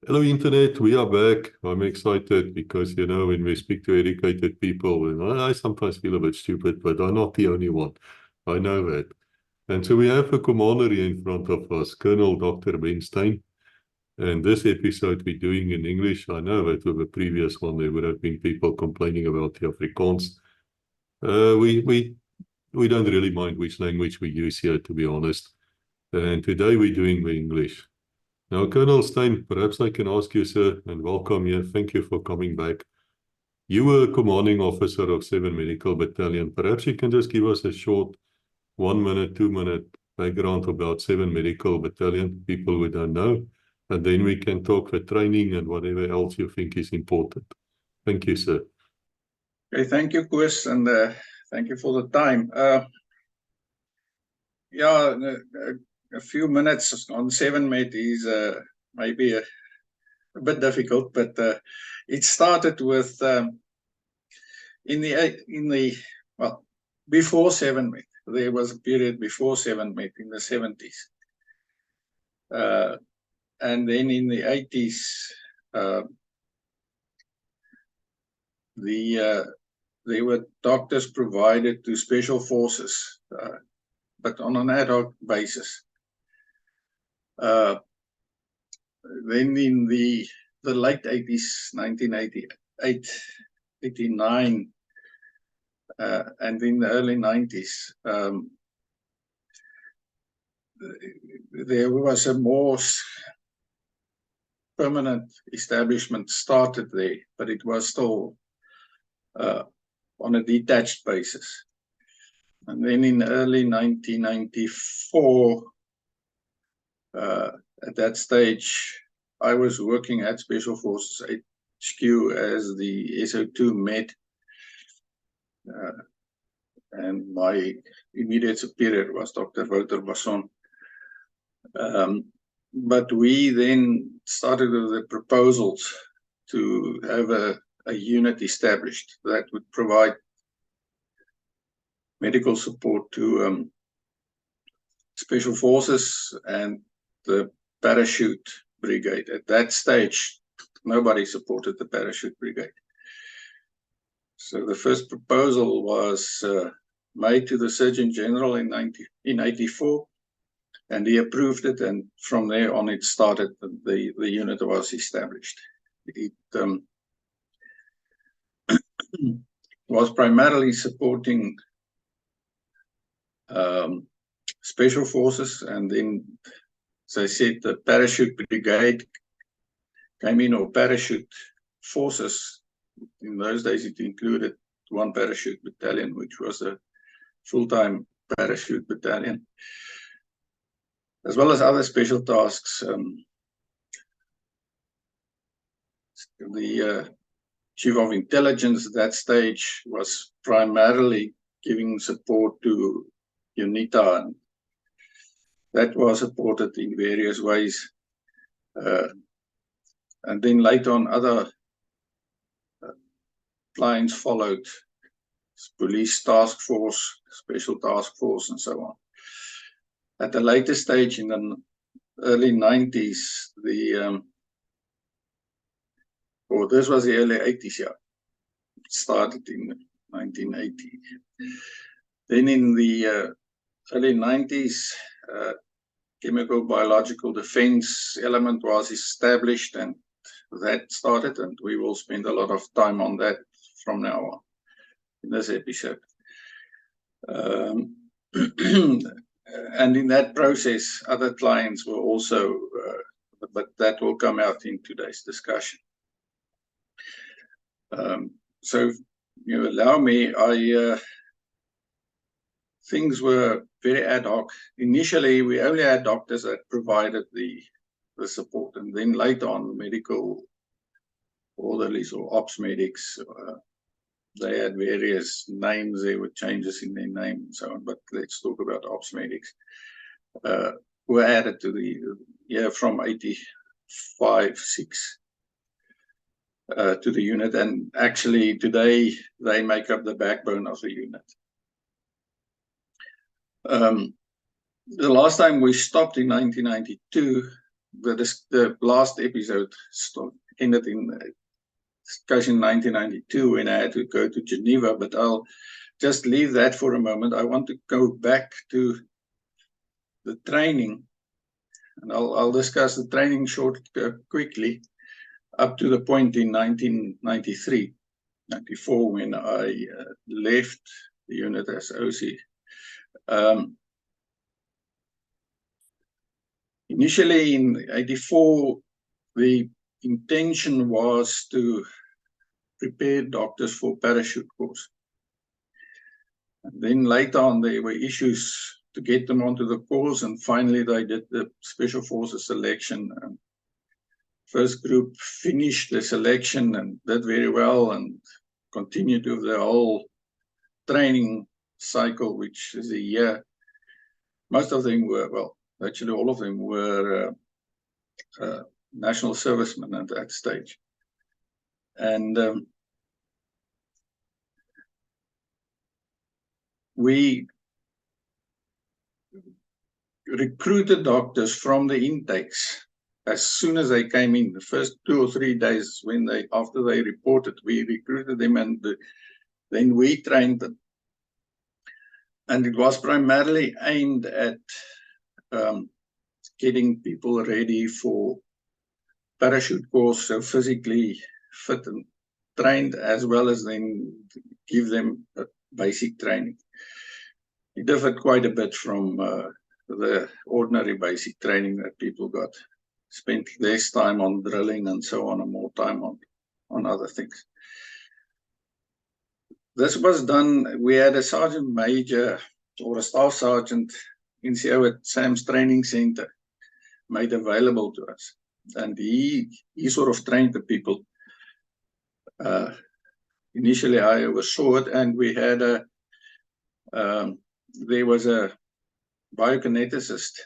Hello, Internet. We are back. I'm excited because, when we speak to educated people, and I sometimes feel a bit stupid, but I'm not the only one. I know that. And so we have a commander here in front of us, Colonel Dr. Steyn. And this episode we're doing in English. I know that with the previous one, there would have been people complaining about the Afrikaans. We don't really mind which language we use here, to be honest. And today we're doing the English. Now, Colonel Steyn, perhaps I can ask you, sir, and welcome here. Thank you for coming back. You were a commanding officer of 7 Medical Battalion. Perhaps you can just give us a short 1 minute, 2 minute background about 7 Medical Battalion, people who don't know, and then we can talk for training and whatever else you think is important. Thank you, sir. Okay, thank you, Koos, and thank you for the time. A few minutes on 7 Med is maybe a bit difficult, but it started with before 7 Med. There was a period before 7 Med in the 70s, and then in the 80s, there were doctors provided to special forces, but on an ad hoc basis. Then in the late 80s, 1988, 89, and in the early 90s, there was a more permanent establishment started there, but it was still on a detached basis. And then in early 1994, at that stage, I was working at Special Forces HQ as the SO2 Med, and my immediate superior was Dr. Wouter Basson. But we then started with the proposals to have a unit established that would provide medical support to Special Forces and the parachute brigade. At that stage, nobody supported the parachute brigade. So the first proposal was made to the Surgeon General in 84, and he approved it, and from there on it started, the unit was established. It was primarily supporting Special Forces, and then, as I said, the parachute brigade came in, or parachute forces. In those days, it included 1 parachute battalion, which was a full-time parachute battalion, as well as other special tasks. The Chief of Intelligence at that stage was primarily giving support to UNITA, and that was supported in various ways. And then later on, other lines followed: Police Task Force, Special Task Force, and so on. At a later stage, in the early 90s, this was the early 80s, yeah. It started in 1980. Then in the early 90s, chemical biological defense element was established, and that started, and we will spend a lot of time on that from now on in this episode. And in that process, other clients were also, but that will come out in today's discussion. So, you allow me, things were very ad hoc. Initially, we only had doctors that provided the support, and then later on, medical orderlies or ops medics. They had various names, there were changes in their name and so on, but let's talk about ops medics. Were added to the from 85, 6 to the unit, and actually today they make up the backbone of the unit. The last time we stopped in 1992, the last episode ended in discussion in 1992 when I had to go to Geneva, but I'll just leave that for a moment. I want to go back to the training, and I'll discuss the training quickly up to the point in 1993, 94 when I left the unit as OC. Initially in 84, the intention was to prepare doctors for parachute course. And then later on, there were issues to get them onto the course, and finally they did the Special Forces selection. First group finished the selection and did very well and continued with the whole training cycle, which is a year. Most of them were, well, actually all of them were national servicemen at that stage. And we recruited doctors from the intakes as soon as they came in. The first 2 or 3 days after they reported, we recruited them, and then we trained them. And it was primarily aimed at getting people ready for parachute course, so physically fit and trained, as well as then give them a basic training. It differed quite a bit from the ordinary basic training that people got. Spent less time on drilling and so on, and more time on other things. This was done. We had a sergeant major or a staff sergeant NCO at Sam's training center made available to us, and he sort of trained the people. Initially, I oversaw it, and we had there was a biokineticist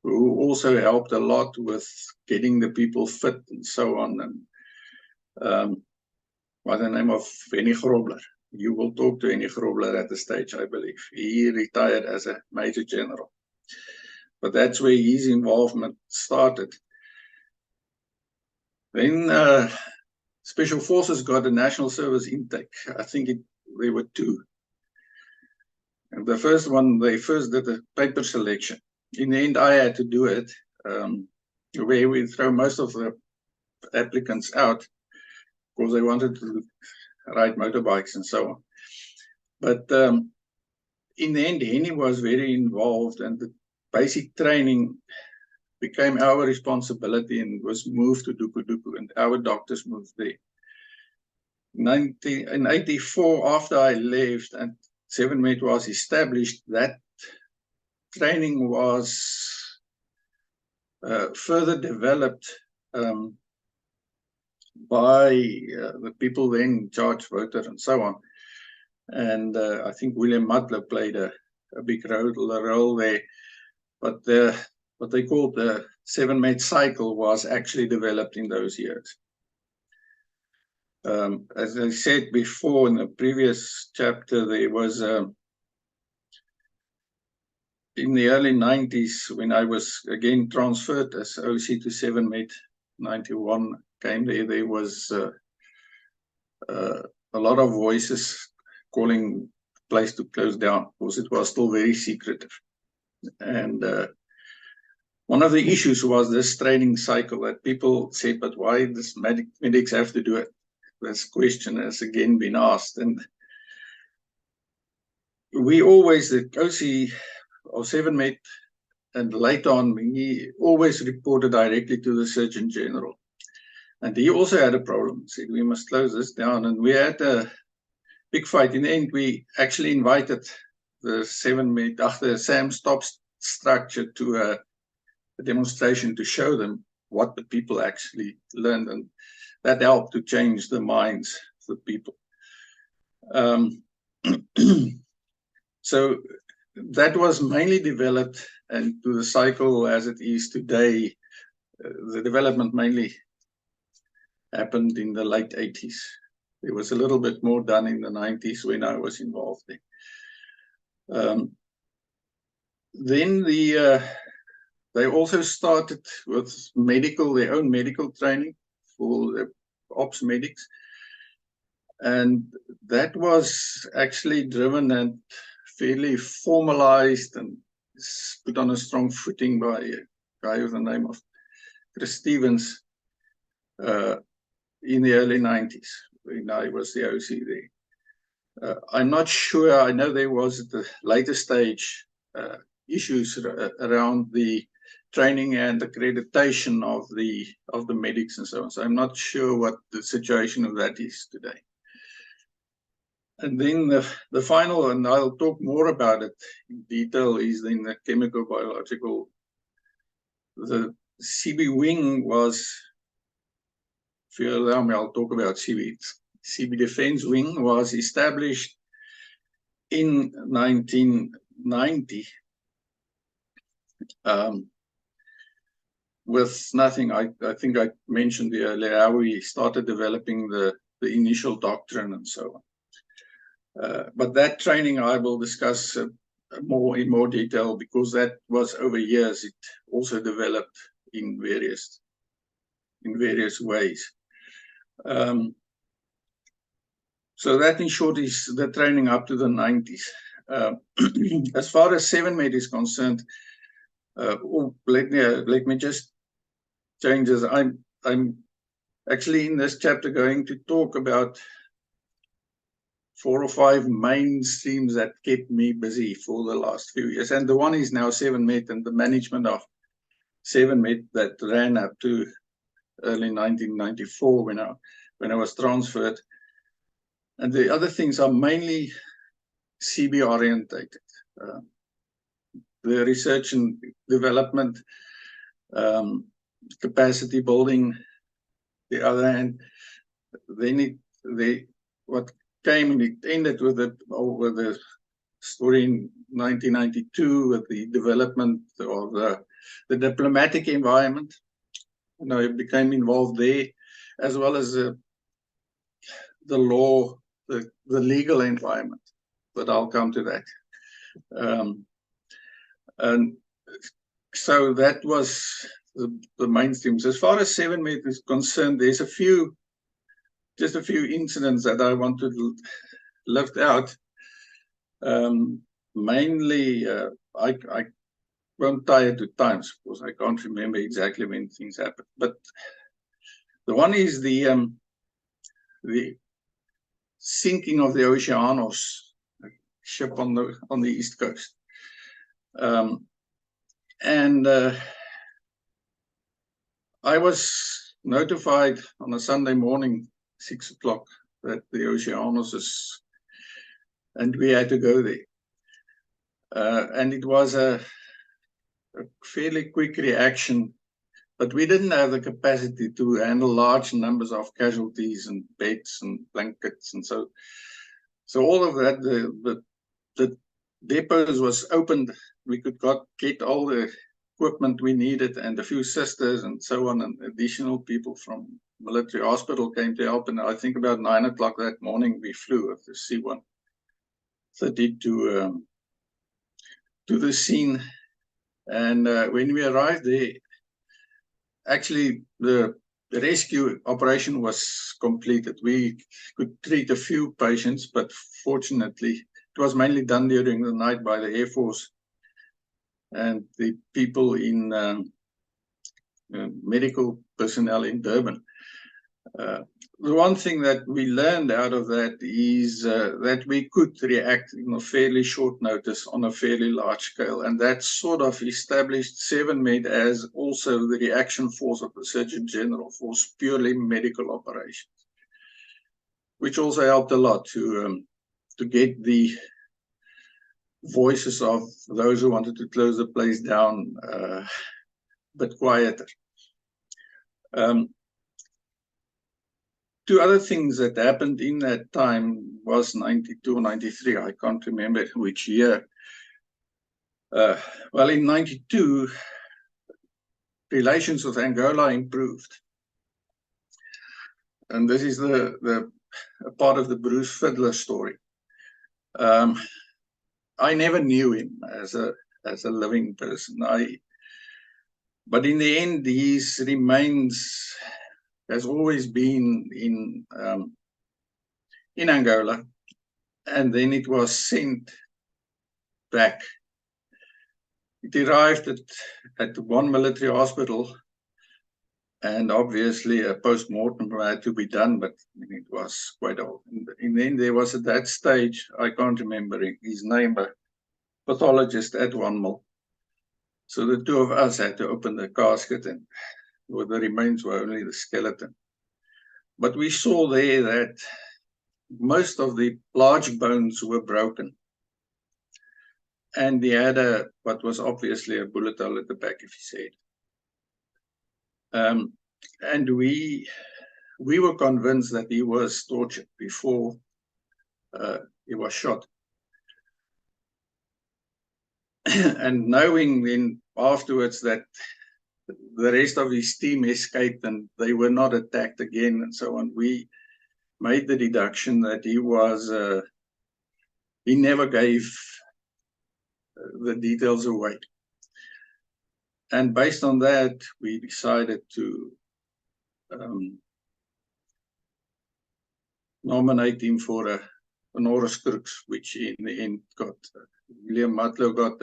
who also helped a lot with getting the people fit and so on. And by the name of Henny Grobler. You will talk to Henny Grobler at the stage, I believe. He retired as a major general. But that's where his involvement started. Then Special Forces got a national service intake. I think there were 2. And the first one, they first did a paper selection. In the end, I had to do it, where we throw most of the applicants out because they wanted to ride motorbikes and so on. But in the end, Henny was very involved, and the basic training became our responsibility and was moved to Duku, and our doctors moved there. In 84, after I left and 7-Med was established, that training was further developed by the people then in charge, voter and so on. And I think William Mutler played a big role there. But what they called the 7-Med cycle was actually developed in those years. As I said before in the previous chapter, there was in the early 90s, when I was again transferred as OC to 7-Med, 91 came there was a lot of voices calling the place to close down because it was still very secretive. And one of the issues was this training cycle that people said, but why does medics have to do it? This question has again been asked. And we always, the OC of 7-Med, and later on, he always reported directly to the Surgeon General. And he also had a problem. He said, we must close this down. And we had a big fight. In the end, we actually invited the 7-Med, the SAM stop structure to a demonstration to show them what the people actually learned. And that helped to change the minds of the people. So that was mainly developed, and to the cycle as it is today, the development mainly happened in the late 80s. There was a little bit more done in the 90s when I was involved there. Then the They also started with their own medical training for the ops medics. And that was actually driven and fairly formalized and put on a strong footing by a guy with the name of Chris Stevens in the early 90s, when I was the OC there. I'm not sure, I know there was at the later stage issues around the training and accreditation of the medics and so on. So I'm not sure what the situation of that is today. And then the final, and I'll talk more about it in detail, is then the chemical biological. The CB wing was, if you allow me, I'll talk about CB. CB Defense Wing was established in 1990 with nothing. I think I mentioned earlier how we started developing the initial doctrine and so on. But that training I will discuss in more detail, because that was over years. It also developed in various ways. So that, in short, is the training up to the 90s. As far as 7-Med is concerned, let me just change this. I'm actually in this chapter going to talk about 4 or 5 main streams that kept me busy for the last few years. And the one is now 7-Med and the management of 7-Med that ran up to early 1994 when I was transferred. And the other things are mainly CB orientated. The research and development, capacity building, the other hand, what came and it ended with the story in 1992 with the development of the diplomatic environment. And I became involved there, as well as the law, the legal environment. But I'll come to that. And so that was the mainstreams. As far as 7-Med is concerned, there's just a few incidents that I want to lift out. Mainly, I won't tie it to times, because I can't remember exactly when things happened. But the one is the sinking of the Oceanos, a ship on the East Coast. I was notified on a Sunday morning, 6 o'clock, that the Oceanos is, and we had to go there. And it was a fairly quick reaction, but we didn't have the capacity to handle large numbers of casualties and beds and blankets and so all of that. The depots was opened. We could get all the equipment we needed, and a few sisters and so on, and additional people from military hospital came to help. And I think about 9 o'clock that morning we flew with the C-130 to the scene. And when we arrived there, actually the rescue operation was completed. We could treat a few patients, but fortunately it was mainly done during the night by the Air Force and the people in medical personnel in Durban. The one thing that we learned out of that is that we could react in a fairly short notice on a fairly large scale, and that sort of established 7-Med as also the reaction force of the Surgeon General for purely medical operations, which also helped a lot to get the voices of those who wanted to close the place down a bit quieter. Two other things that happened in that time was 92 or 93, I can't remember which year. Well, in 92, relations with Angola improved. And this is the part of the Bruce Fiddler story. I never knew him as a living person. But in the end, his remains has always been in Angola, and then it was sent back. It arrived at one military hospital, and obviously a post-mortem had to be done, but I mean, it was quite old. In the end, there was at that stage, I can't remember his name, but pathologist at one mill. So the two of us had to open the casket, and the remains were only the skeleton. But we saw there that most of the large bones were broken. And he had what was obviously a bullet hole at the back of his head. And we were convinced that he was tortured before he was shot. And knowing then afterwards that the rest of his team escaped and they were not attacked again and so on, we made the deduction that he never gave the details away. And based on that, we decided to nominate him for an Honoris Crux, which in the end got William Matlow got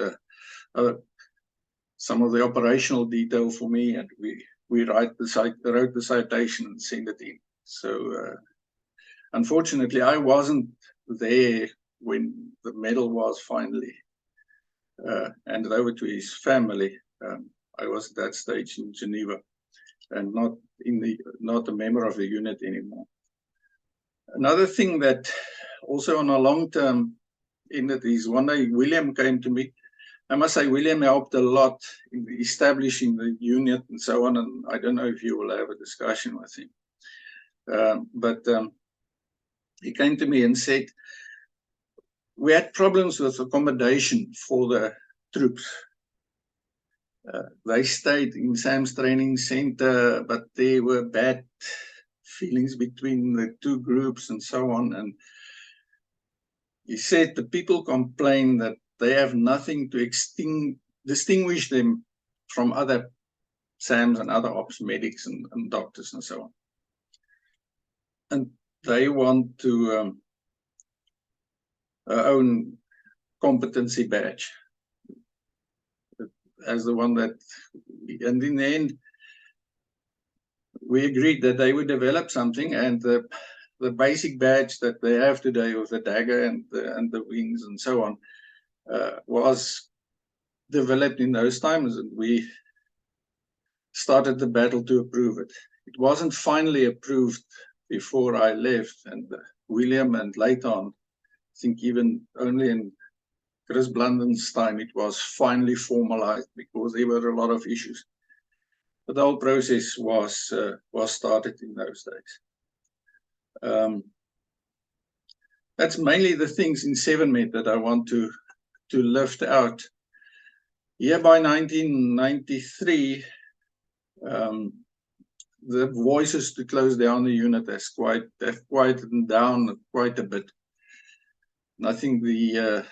some of the operational detail for me, and we wrote the citation and sent it in. So unfortunately, I wasn't there when the medal was finally handed over to his family. I was at that stage in Geneva, and not a member of the unit anymore. Another thing that also on a long term ended is one day William came to me. I must say William helped a lot in establishing the unit and so on, and I don't know if you will have a discussion with him. But he came to me and said, we had problems with accommodation for the troops. They stayed in Sam's training center, but there were bad feelings between the two groups and so on. And he said the people complain that they have nothing to distinguish them from other SAMs and other ops medics and doctors and so on. And they want to own competency badge as the one that, and in the end, we agreed that they would develop something, and the basic badge that they have today with the dagger and the wings and so on was developed in those times, and we started the battle to approve it. It wasn't finally approved before I left, and William and later on, I think even only in Chris Blunden's time, it was finally formalized because there were a lot of issues. But the whole process was started in those days. That's mainly the things in 7med that I want to lift out. Here by 1993, the voices to close down the unit have quieted down quite a bit. And I think the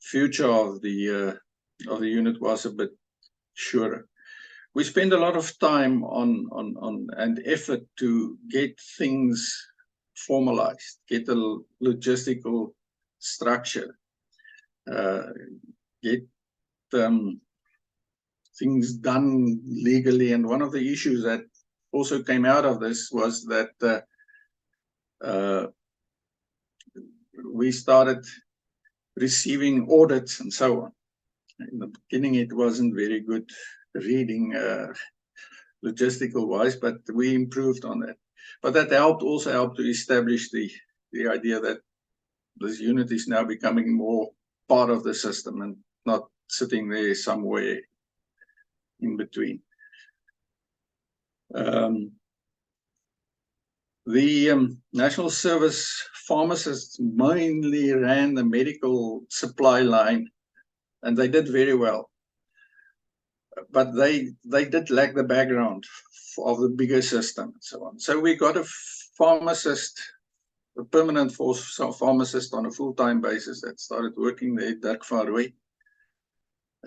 future of the unit was a bit surer. We spent a lot of time on and effort to get things formalized, get a logistical structure, get things done legally. And one of the issues that also came out of this was that we started receiving audits and so on. In the beginning, it wasn't very good reading logistical wise, but we improved on that. But that also helped to establish the idea that this unit is now becoming more part of the system and not sitting there somewhere in between. The National Service pharmacists mainly ran the medical supply line, and they did very well. But they did lack the background of the bigger system and so on. So we got a pharmacist, a permanent pharmacist on a full-time basis that started working there, Dirk van Rooy.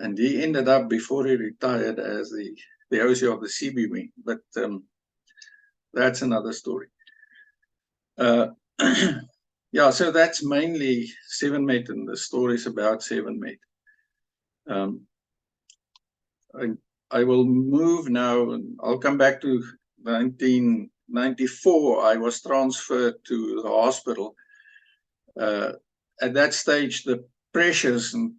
And he ended up, before he retired, as the OC of the CB wing. But that's another story. Yeah, so that's mainly 7-Met and the stories about 7-Met. I will move now, and I'll come back to 1994. I was transferred to the hospital. At that stage, the pressures, and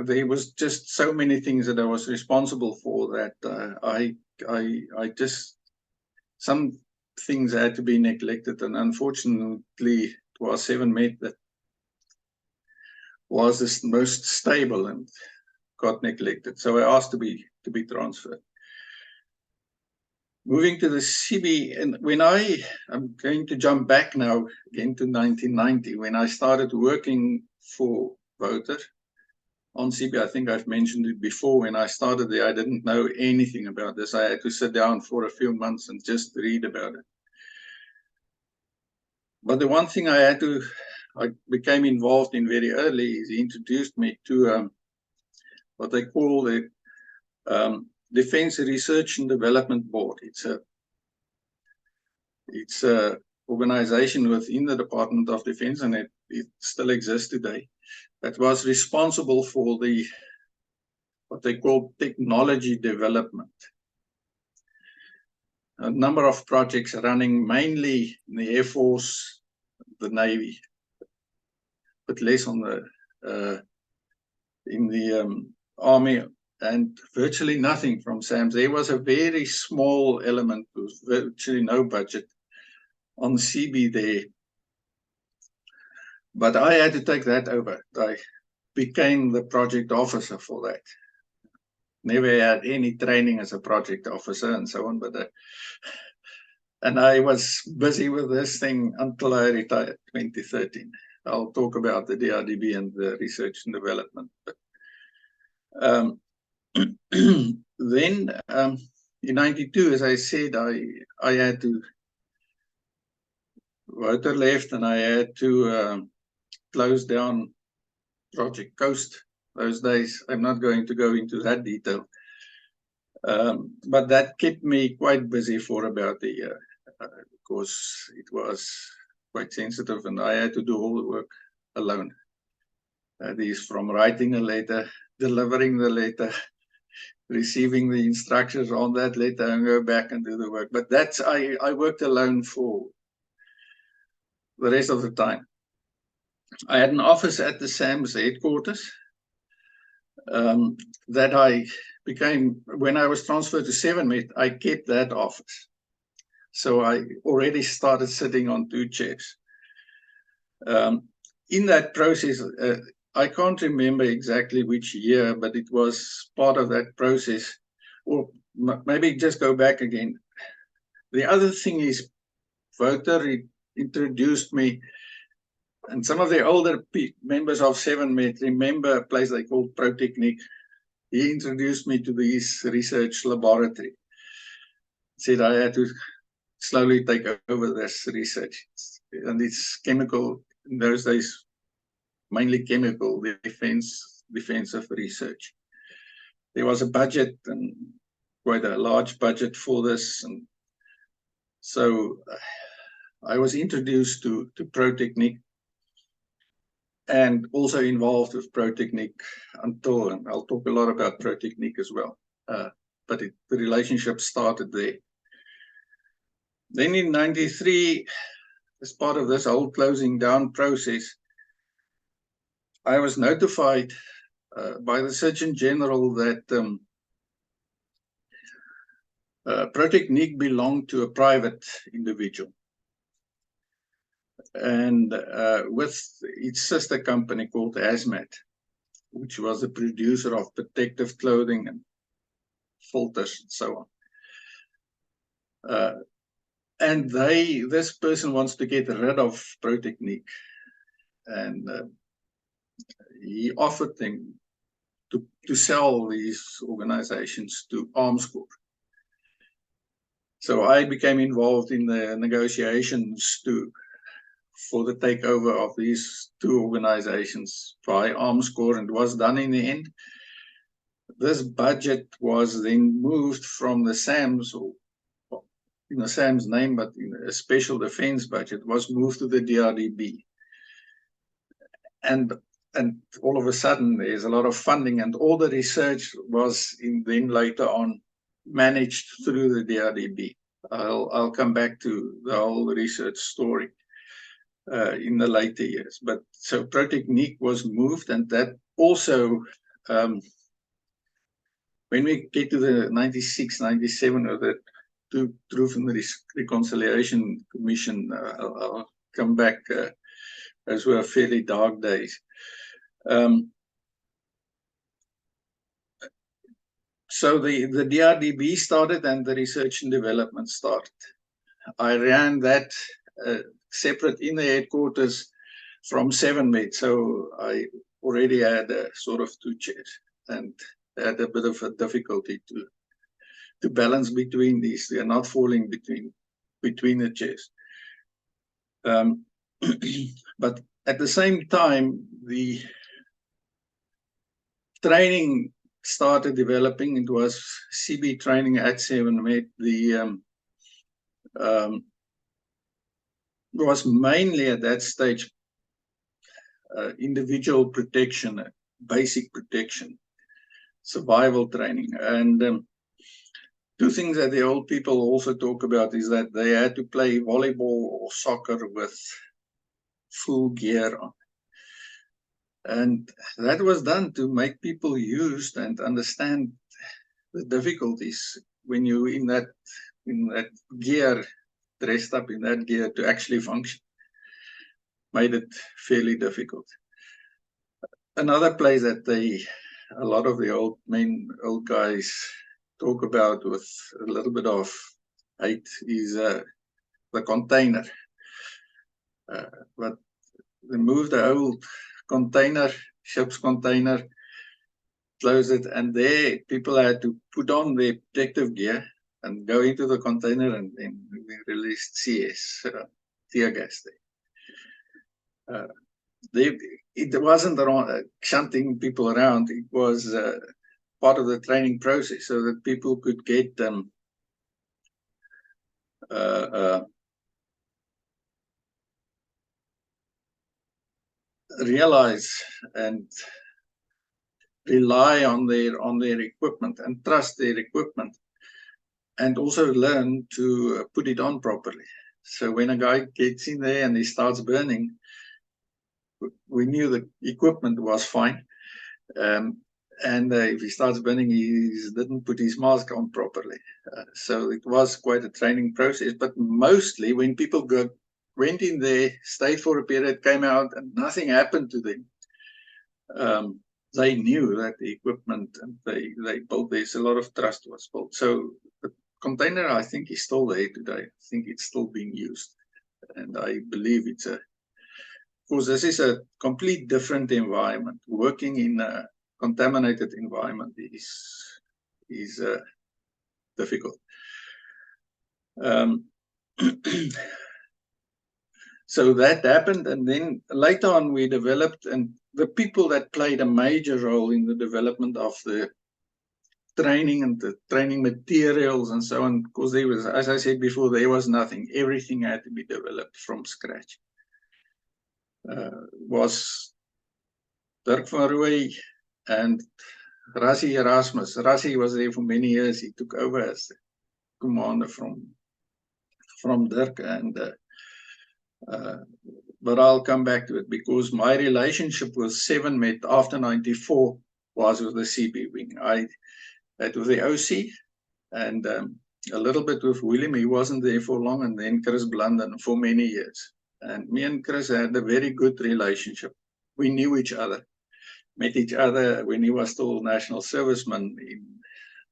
there was just so many things that I was responsible for that I just, some things had to be neglected, and unfortunately it was 7-Met that was the most stable and got neglected. So I asked to be transferred. Moving to the CB, and when I'm going to jump back now again to 1990, when I started working for Voter on CB. I think I've mentioned it before. When I started there, I didn't know anything about this. I had to sit down for a few months and just read about it. But the one thing I became involved in very early is he introduced me to what they call the Defense Research and Development Board. It's a organization within the Department of Defense, and it still exists today, that was responsible for what they call technology development. A number of projects running mainly in the Air Force, the Navy, but less on in the Army, and virtually nothing from SAMS. There was a very small element with virtually no budget on CB there. But I had to take that over. I became the project officer for that. Never had any training as a project officer and so on, but and I was busy with this thing until I retired, 2013. I'll talk about the DRDB and the research and development. But, then in 92, as I said, I had to, Voter left, and I had to close down Project Coast those days. I'm not going to go into that detail. But that kept me quite busy for about a year, because it was quite sensitive, and I had to do all the work alone. That is, from writing a letter, delivering the letter, receiving the instructions on that letter, and go back and do the work. But that's, I worked alone for the rest of the time. I had an office at the SAMS headquarters that I became, when I was transferred to 7-Met, I kept that office. So I already started sitting on 2 chairs. In that process, I can't remember exactly which year, but it was part of that process. Or maybe just go back again. The other thing is, Voter introduced me, and some of the older members of 7-Met remember a place they called Protechnic. He introduced me to this research laboratory. Said I had to slowly take over this research. And it's chemical, in those days, mainly chemical defensive research. There was a budget, and quite a large budget for this. And so I was introduced to Protechnic, and also involved with Protechnic until, and I'll talk a lot about Protechnic as well, but the relationship started there. Then in 93, as part of this whole closing down process, I was notified by the Surgeon General that Protechnic belonged to a private individual, and with its sister company called Hazmat, which was a producer of protective clothing and filters and so on. And this person wants to get rid of Protechnic, and he offered them to sell these organizations to Arms Corps. So I became involved in the negotiations for the takeover of these 2 organizations by Arms Corps, and it was done in the end. this budget was then moved from the SAMS, or in the SAMS name, but in a special defense budget, was moved to the DRDB. And all of a sudden, there's a lot of funding, and all the research was then later on managed through the DRDB. I'll come back to the whole research story in the later years. But so Protechniek was moved, and that also, when we get to the 96, 97, or the Truth and Reconciliation Commission, I'll come back. Those were fairly dark days. So the DRDB started and the research and development started. I ran that separate in the headquarters from 7med, so I already had a sort of 2 chairs and had a bit of a difficulty to balance between these. They are not falling between the chairs. But at the same time, the training started developing. It was CB training at 7med. Was mainly at that stage individual protection, basic protection, survival training. And 2 things that the old people also talk about is that they had to play volleyball or soccer with full gear on. And that was done to make people used and understand the difficulties when you in that gear, dressed up in that gear to actually function. Made it fairly difficult. Another place that a lot of the old guys talk about with a little bit of hate is the container. But they moved the old container, ship's container, close it, and there people had to put on their protective gear and go into the container, and then we released CS, tear gas there. It wasn't around shunting people around. It was part of the training process so that people could get realize and rely on their equipment and trust their equipment, and also learn to put it on properly. So when a guy gets in there and he starts burning, we knew the equipment was fine. And if he starts burning, he didn't put his mask on properly. So it was quite a training process. But mostly when people went in there, stayed for a period, came out, and nothing happened to them, they knew that the equipment, and they built, there's a lot of trust was built. So the container, I think, is still there today. I think it's still being used. And I believe it's of course, this is a complete different environment. Working in a contaminated environment is difficult. So that happened, and then later on we developed, and the people that played a major role in the development of the training and the training materials and so on, because there was, as I said before, there was nothing. Everything had to be developed from scratch. Was Dirk van Rooy and Rassie Erasmus. Rassie was there for many years. He took over as the commander from Dirk, and but I'll come back to it, because my relationship with 7med after 94 was with the CB wing. I had with the OC and a little bit with William. He wasn't there for long, and then Chris Blunden for many years. And me and Chris had a very good relationship. We knew each other, met each other when he was still national serviceman in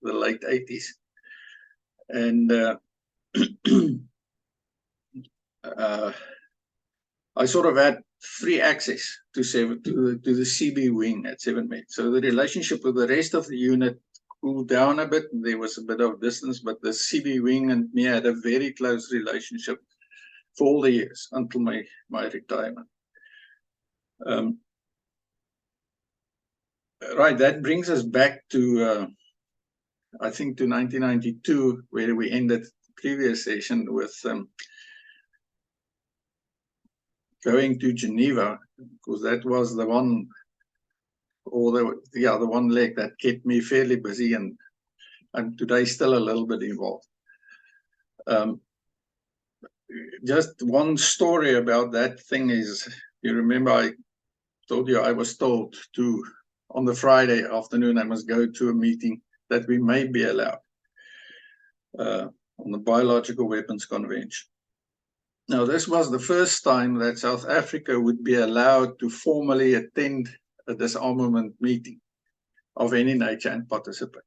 the late 80s. And I sort of had free access to the CB wing at 7med. So the relationship with the rest of the unit cooled down a bit. There was a bit of distance, but the CB wing and me had a very close relationship for all the years until my retirement. Right, that brings us back to, I think, to 1992, where we ended the previous session with going to Geneva, because that was the one, or the one leg that kept me fairly busy, and I'm today still a little bit involved. Just one story about that thing is, you remember I told you I was told to, on the Friday afternoon, I must go to a meeting that we may be allowed on the Biological Weapons Convention. Now, this was the first time that South Africa would be allowed to formally attend a disarmament meeting of any nature and participate.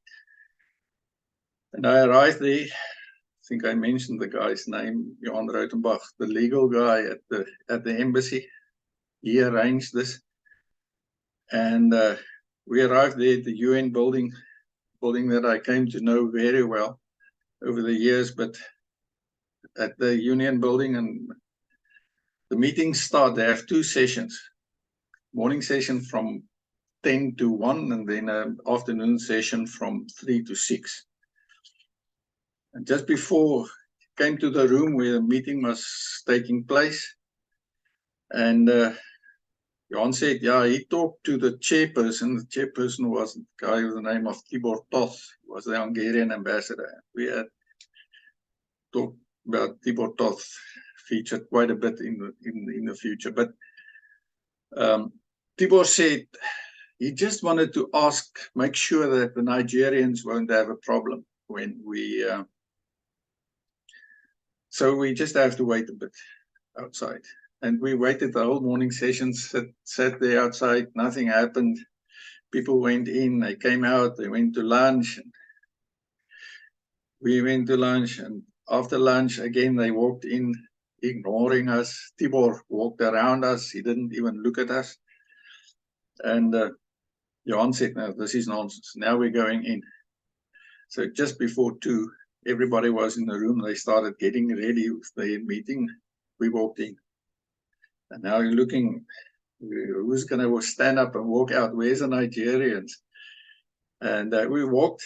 And I arrived there. I think I mentioned the guy's name, Johan Rautenbach, the legal guy at the embassy. He arranged this. And we arrived there at the UN building that I came to know very well over the years, but at the Union building, and the meetings start, they have 2 sessions. Morning session from 10 to 1, and then an afternoon session from 3 to 6. And just before I came to the room where the meeting was taking place, and Johan said, yeah, he talked to the chairperson. The chairperson was a guy with the name of Tibor Toth, was the Hungarian ambassador. We had talked about Tibor Toth, featured quite a bit in the future. But Tibor said he just wanted to make sure that the Nigerians won't have a problem when we. So we just have to wait a bit outside. And we waited the whole morning session, sat there outside, nothing happened. People went in, they came out, they went to lunch. And we went to lunch, and after lunch, again, they walked in, ignoring us. Tibor walked around us, he didn't even look at us. And Johan said, no, this is nonsense. Now we're going in. So just before 2, everybody was in the room. They started getting ready with their meeting. We walked in. And now you're looking, who's going to stand up and walk out? Where's the Nigerians? And we walked.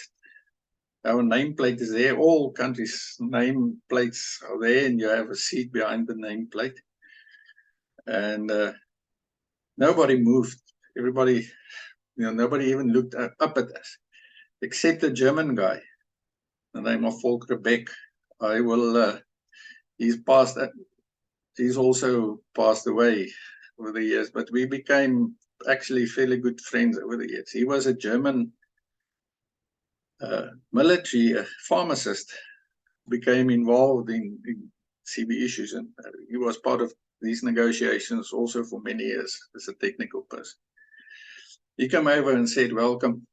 Our nameplate is there. All countries' nameplates are there, and you have a seat behind the nameplate. And nobody moved. Everybody, nobody even looked up at us, except a German guy, the name of Volker Beck. He's also passed away over the years, but we became actually fairly good friends over the years. He was a German military pharmacist, became involved in CB issues, and he was part of these negotiations also for many years as a technical person. He came over and said, welcome,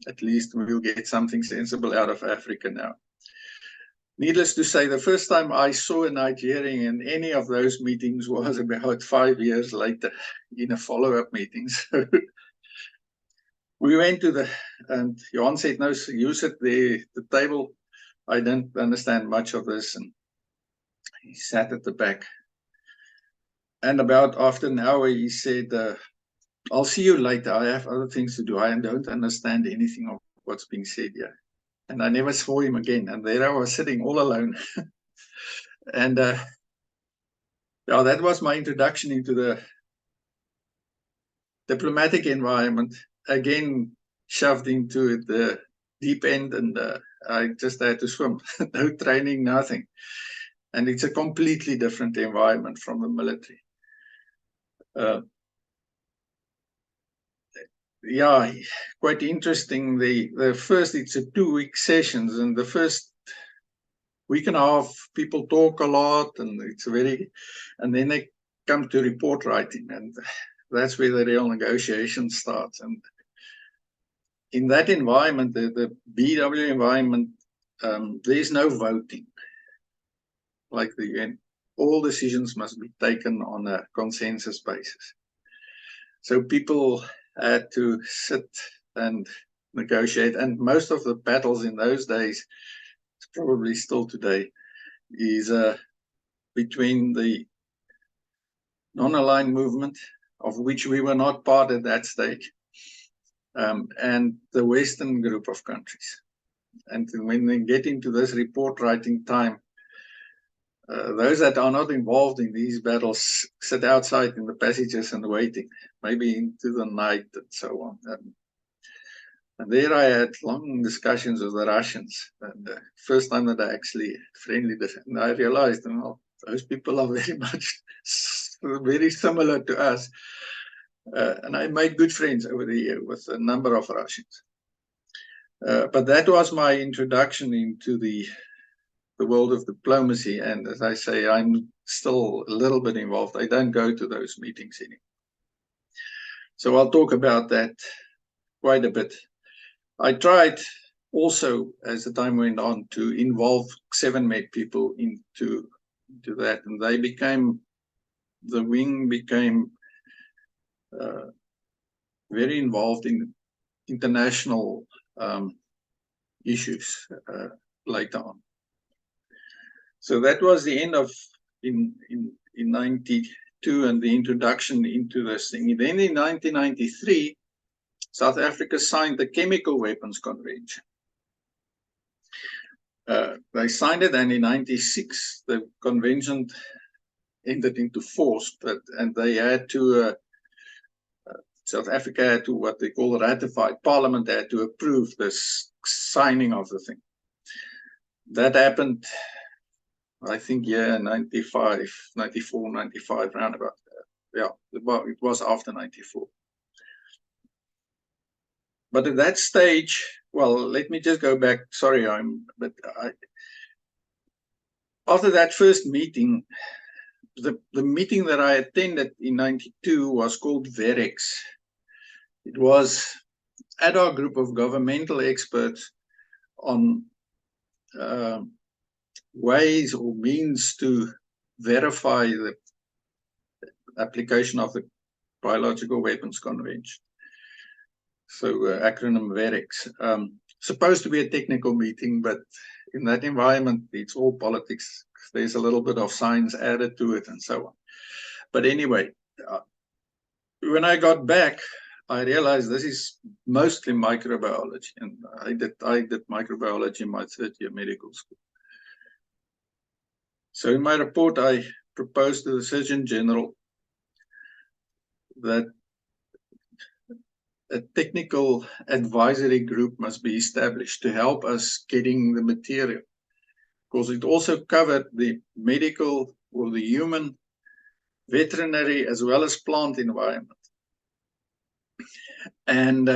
at least we'll get something sensible out of Africa now. Needless to say, the first time I saw a Nigerian in any of those meetings was about 5 years later in a follow-up meeting. So we went to and Johan said, no, so you sit there at the table. I didn't understand much of this. And he sat at the back. And about after an hour, he said, I'll see you later. I have other things to do. I don't understand anything of what's being said here. And I never saw him again. And there I was sitting all alone. And yeah, that was my introduction into the diplomatic environment. Again, shoved into the deep end, and I just had to swim. No training, nothing. And it's a completely different environment from the military. Yeah, quite interesting. The first, it's a 2-week sessions, and the first week and a half, people talk a lot, and and then they come to report writing, and that's where the real negotiation starts. And in that environment, the BW environment, there's no voting like the UN. All decisions must be taken on a consensus basis. So people had to sit and negotiate, and most of the battles in those days, it's probably still today, is between the non-aligned movement, of which we were not part at that stage, and the Western group of countries. And when they get into this report writing time, those that are not involved in these battles sit outside in the passages and waiting, maybe into the night and so on. And there I had long discussions with the Russians. And the first time that I actually friendly, and I realized, those people are very much very similar to us. And I made good friends over the year with a number of Russians. But that was my introduction into the world of diplomacy. And as I say, I'm still a little bit involved. I don't go to those meetings anymore. So I'll talk about that quite a bit. I tried also, as the time went on, to involve 7-Med people into that. And they became, the wing became very involved in international issues later on. So that was the end of in 92 and the introduction into this thing. Then in 1993, South Africa signed the Chemical Weapons Convention. They signed it, and in 96 the convention entered into force. And they had to South Africa had to what they call ratify. Parliament had to approve this signing of the thing. That happened, I think, 95, 94, 95, roundabout. Yeah, it was after 94. But at that stage, well, let me just go back. Sorry, after that first meeting, the meeting that I attended in 92 was called VEREX. It was ad hoc group of governmental experts on ways or means to verify the application of the Biological Weapons Convention. So acronym VEREX. Supposed to be a technical meeting, but in that environment, it's all politics. There's a little bit of science added to it and so on. But anyway, when I got back, I realized this is mostly microbiology. And I did microbiology in my third year medical school. So in my report, I proposed to the Surgeon General that a technical advisory group must be established to help us getting the material, because it also covered the medical or the human, veterinary, as well as plant environment. And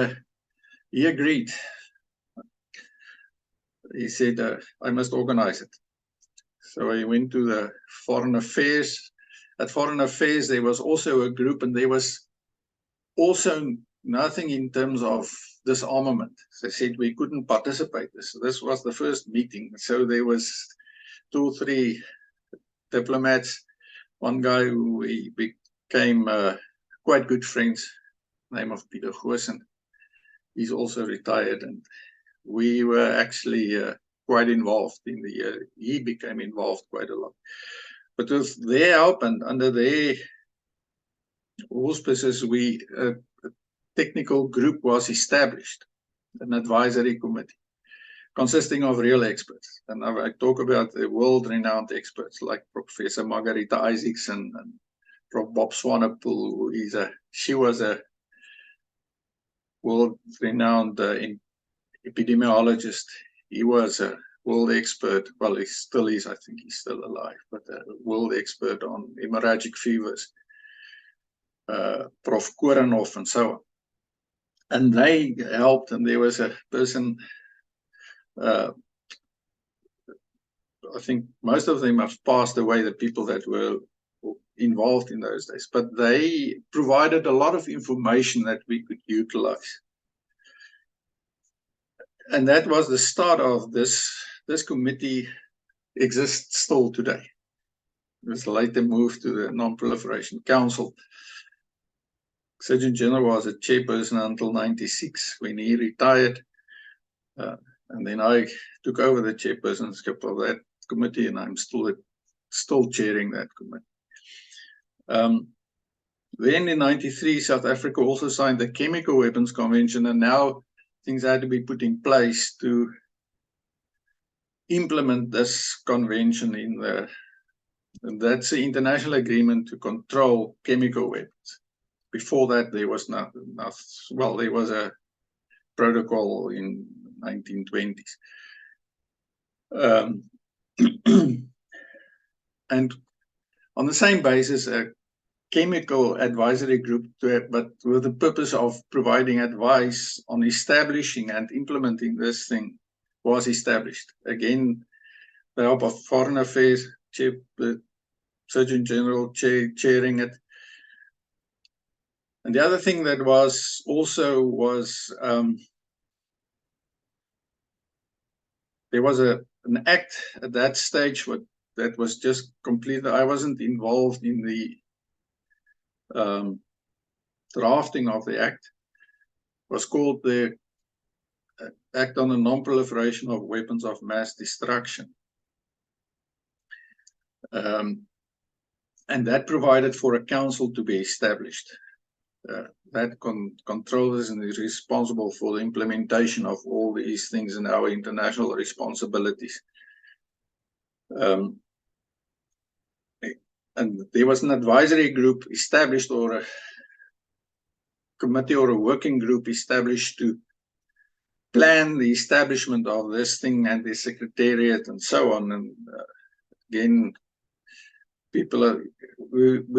he agreed. He said, I must organize it. So I went to the Foreign Affairs. At Foreign Affairs, there was also a group, and there was also nothing in terms of disarmament. They said we couldn't participate. This was the first meeting. So there was 2 or 3 diplomats. One guy who we became quite good friends, name of Peter Koos. He's also retired, and we were actually quite involved in the he became involved quite a lot. But with their help and under their auspices, a technical group was established, an advisory committee consisting of real experts. And I talk about the world-renowned experts like Professor Margarita Isaacson and Prof. Bob Swanepoel, she was a world-renowned epidemiologist. He was a world expert. Well, he still is. I think he's still alive, but a world expert on hemorrhagic fevers. Prof. Korenhoff and so on. And they helped, and there was a person, I think most of them have passed away, the people that were involved in those days, but they provided a lot of information that we could utilize. And that was the start of this committee exists still today. It was later moved to the Nonproliferation Council. Surgeon General was a chairperson until 96 when he retired. And then I took over the chairpersonship of that committee, and I'm still chairing that committee. Then in 93, South Africa also signed the Chemical Weapons Convention, and now things had to be put in place to implement this convention and that's the international agreement to control chemical weapons. Before that, there was nothing. Well, there was a protocol in 1920s. And on the same basis, a chemical advisory group, but with the purpose of providing advice on establishing and implementing this thing, was established. Again, the help of Foreign Affairs, the Surgeon General chairing it. And the other thing that was also there was an act at that stage that was just completed. I wasn't involved in the drafting of the act. It was called the Act on the Nonproliferation of Weapons of Mass Destruction. And that provided for a council to be established. That controls and is responsible for the implementation of all these things and our international responsibilities. And there was an advisory group established, or a committee or a working group established to plan the establishment of this thing and the secretariat and so on. And again, we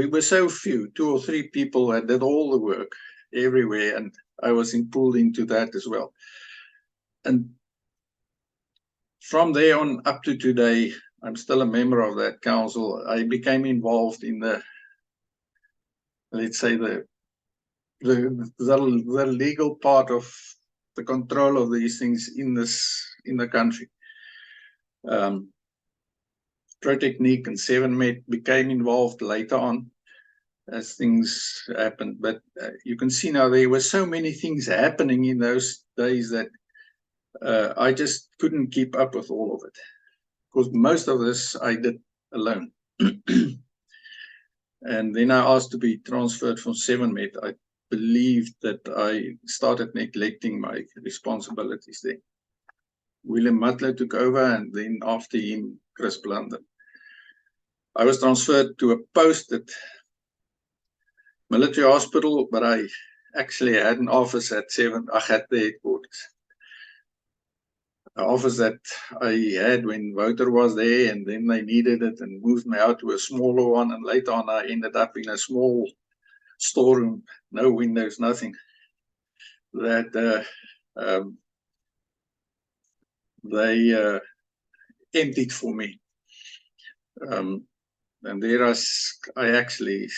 were so few, 2 or 3 people that did all the work everywhere, and I was pulled into that as well. And from there on up to today, I'm still a member of that council. I became involved in the, let's say, the legal part of the control of these things in the country. Protechnique and 7Met became involved later on as things happened. But you can see now there were so many things happening in those days that I just couldn't keep up with all of it, because most of this I did alone. And then I asked to be transferred from 7Met. I believed that I started neglecting my responsibilities there. William Mutler took over, and then after him, Chris Blunder. I was transferred to a post at military hospital, but I actually had an office at the headquarters. An office that I had when Wouter was there, and then they needed it and moved me out to a smaller one. And later on, I ended up in a small storeroom, no windows, nothing. That they emptied for me. And there I actually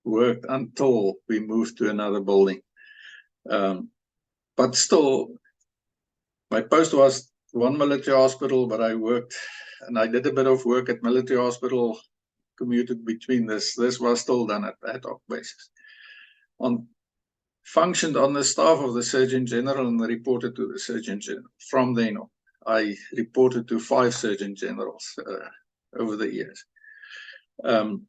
worked until we moved to another building. But still, my post was one military hospital, but I worked, and I did a bit of work at military hospital, commuted between this. This was still done at ad hoc basis. Functioned on the staff of the Surgeon General and reported to the Surgeon General. From then on, I reported to 5 Surgeon Generals over the years. Then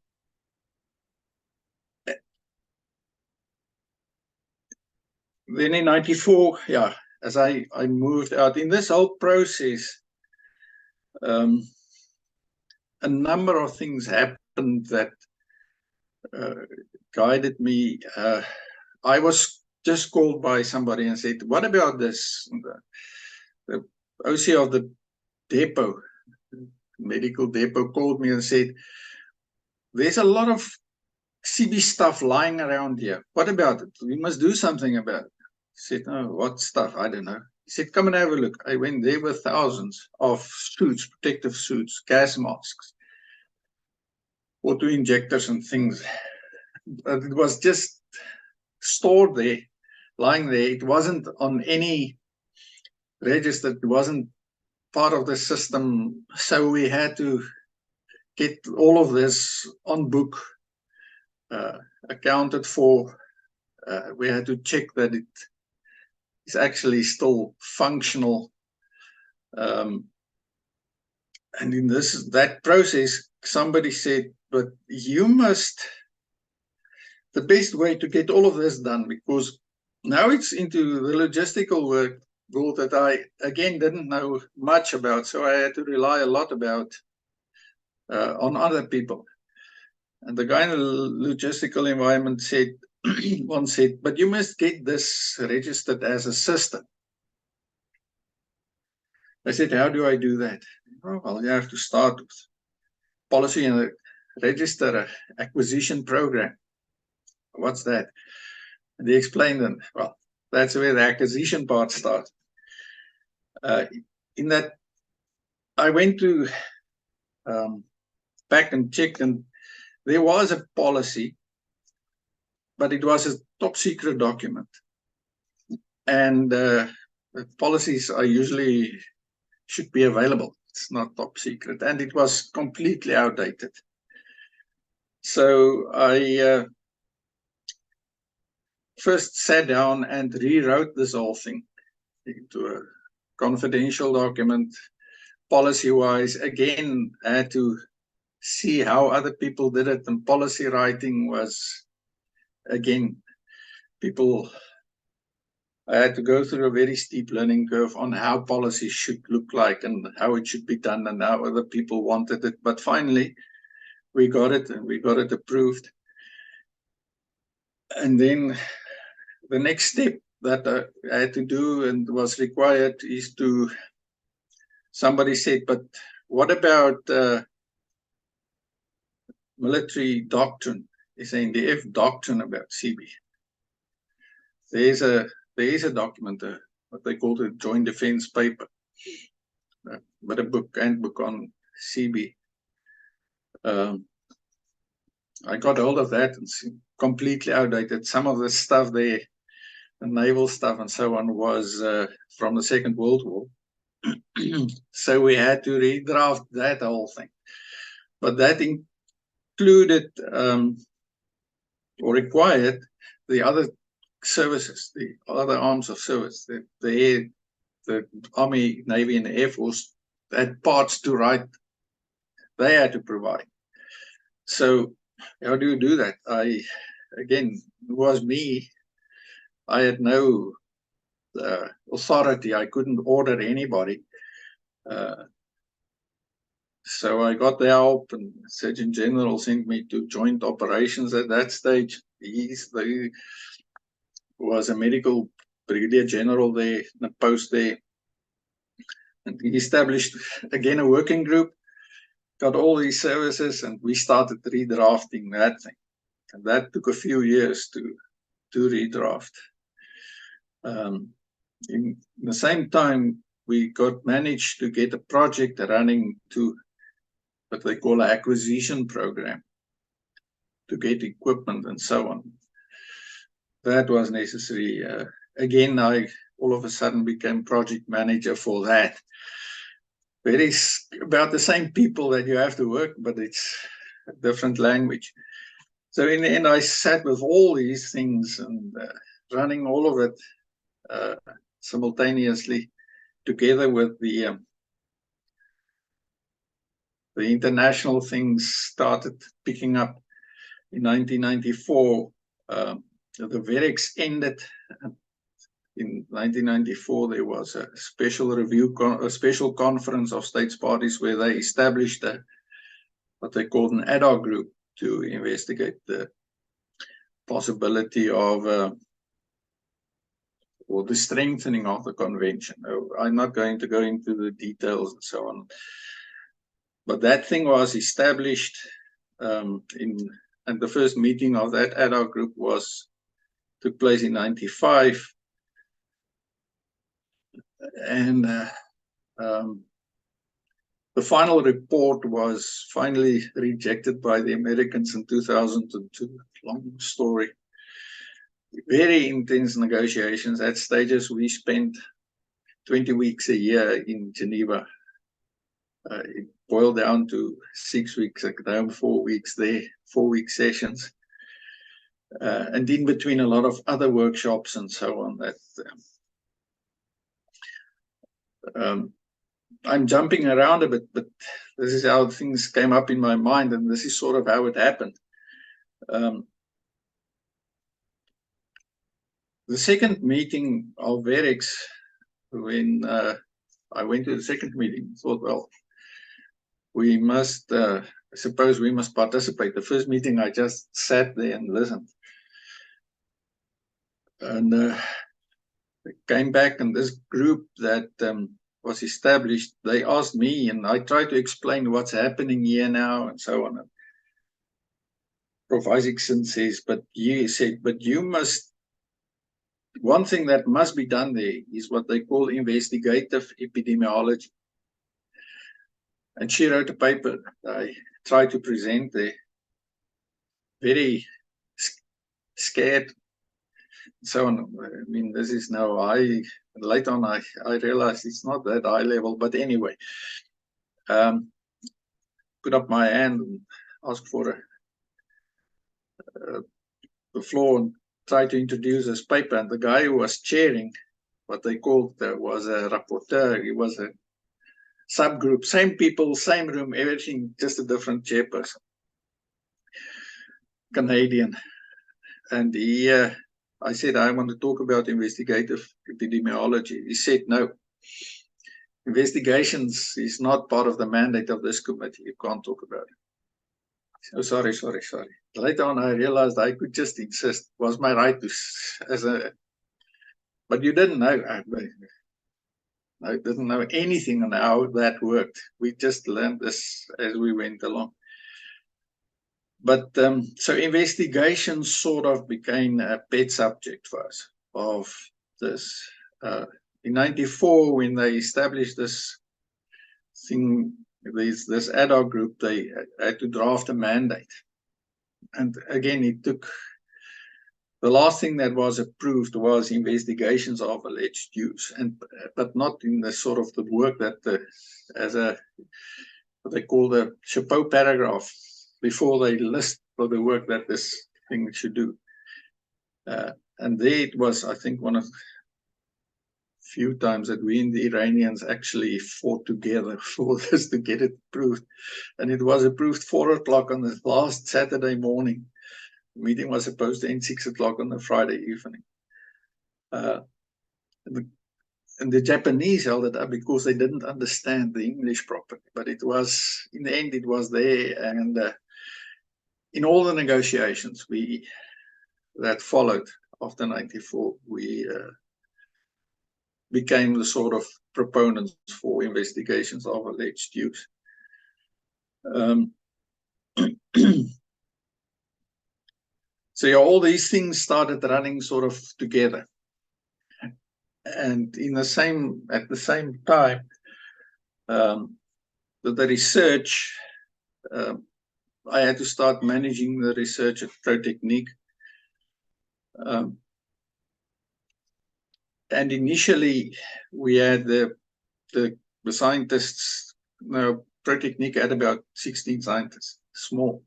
in 94, yeah, as I moved out in this whole process, a number of things happened that guided me. I was just called by somebody and said, "What about this?" The OC of the depot, medical depot, called me and said, "There's a lot of CB stuff lying around here. What about it? We must do something about it." I said, "Oh, what stuff? I don't know." He said, "Come and have a look." I went. There were thousands of suits, protective suits, gas masks, auto injectors and things. But it was just stored there, lying there. It wasn't on any register. It wasn't part of the system. So we had to get all of this on book, accounted for. We had to check that it is actually still functional. And in that process, somebody said, "But you must, the best way to get all of this done, because now it's into the logistical world that I, again, didn't know much about. So I had to rely a lot on other people. And the guy in the logistical environment said, once said, but you must get this registered as a system. I said, how do I do that? Oh, well, you have to start with policy and register an acquisition program. What's that? And they explained them, well, that's where the acquisition part starts. In that, I went to back and checked, and there was a policy, but it was a top secret document. And the policies are usually should be available. It's not top secret, and it was completely outdated. So I first sat down and rewrote this whole thing into a confidential document, policy-wise. Again, I had to see how other people did it, and policy writing was, again, I had to go through a very steep learning curve on how policy should look like and how it should be done and how other people wanted it. But finally, we got it, and we got it approved. And then the next step that I had to do and was required is to, somebody said, but what about military doctrine? It's an NDF doctrine about CB. There is a document, what they call the Joint Defense Paper, but a handbook on CB. I got hold of that, and it's completely outdated. Some of the stuff there, the naval stuff and so on, was from the Second World War. So we had to redraft that whole thing. But that included or required the other services, the other arms of service, the Army, Navy, and the Air Force had parts to write. They had to provide. So how do you do that? Again, it was me. I had no authority. I couldn't order anybody. So I got the help, and Surgeon General sent me to Joint Operations at that stage. He was a medical brigadier general there, a post there. And he established, again, a working group, got all these services, and we started redrafting that thing. And that took a few years to redraft. In the same time, we managed to get a project running to what they call an acquisition program to get equipment and so on. That was necessary. Again, I all of a sudden became project manager for that. It is about the same people that you have to work, but it's a different language. So in the end, I sat with all these things and running all of it simultaneously, together with the international things started picking up in 1994. The VEREX ended. In 1994, there was a a special conference of states parties where they established what they called an ad hoc group to investigate the possibility of or the strengthening of the convention. I'm not going to go into the details and so on, but that thing was established and the first meeting of that ad hoc group took place in 95. And the final report was finally rejected by the Americans in 2002. Long story. Very intense negotiations. At stages, we spent 20 weeks a year in Geneva. It boiled down to 6 weeks at home, 4 weeks there, 4-week sessions. And in between a lot of other workshops and so on. I'm jumping around a bit, but this is how things came up in my mind, and this is sort of how it happened. The second meeting of VEREX, when I went to the second meeting, thought, well, we must, I suppose we must participate. The first meeting, I just sat there and listened. And came back, and this group that was established, they asked me, and I tried to explain what's happening here now and so on. And Prof. Isaacson says, but you must, one thing that must be done there is what they call investigative epidemiology. And she wrote a paper I tried to present there, very scared, so on. I mean, this is now, later on I realized it's not that high level, but anyway, put up my hand and asked for the floor and tried to introduce this paper. And the guy who was chairing what they called was a rapporteur. He was a subgroup, same people, same room, everything, just a different chairperson, Canadian. And I said, I want to talk about investigative epidemiology. He said, no, investigations is not part of the mandate of this committee. You can't talk about it. Oh, sorry. Later on, I realized I could just insist. It was my right to, but you didn't know. I didn't know anything on how that worked. We just learned this as we went along. But so investigation sort of became a pet subject for us of this. In '94, when they established this thing, this ad hoc group, they had to draft a mandate. And again, it took, the last thing that was approved was investigations of alleged use, but not in the sort of the work that what they call the chapeau paragraph before they list for the work that this thing should do. And there it was, I think, one of the few times that we and the Iranians actually fought together for this to get it approved. And it was approved 4 o'clock on the last Saturday morning. The meeting was supposed to end 6 o'clock on the Friday evening. And the Japanese held it up because they didn't understand the English properly. But it was, in the end, it was there. And in all the negotiations that followed after '94, we became the sort of proponents for investigations of alleged use. So yeah, all these things started running sort of together. And at the same time, the research, I had to start managing the research at ProTechnique. And initially, we had the scientists. Now, ProTechnique had about 16 scientists, small.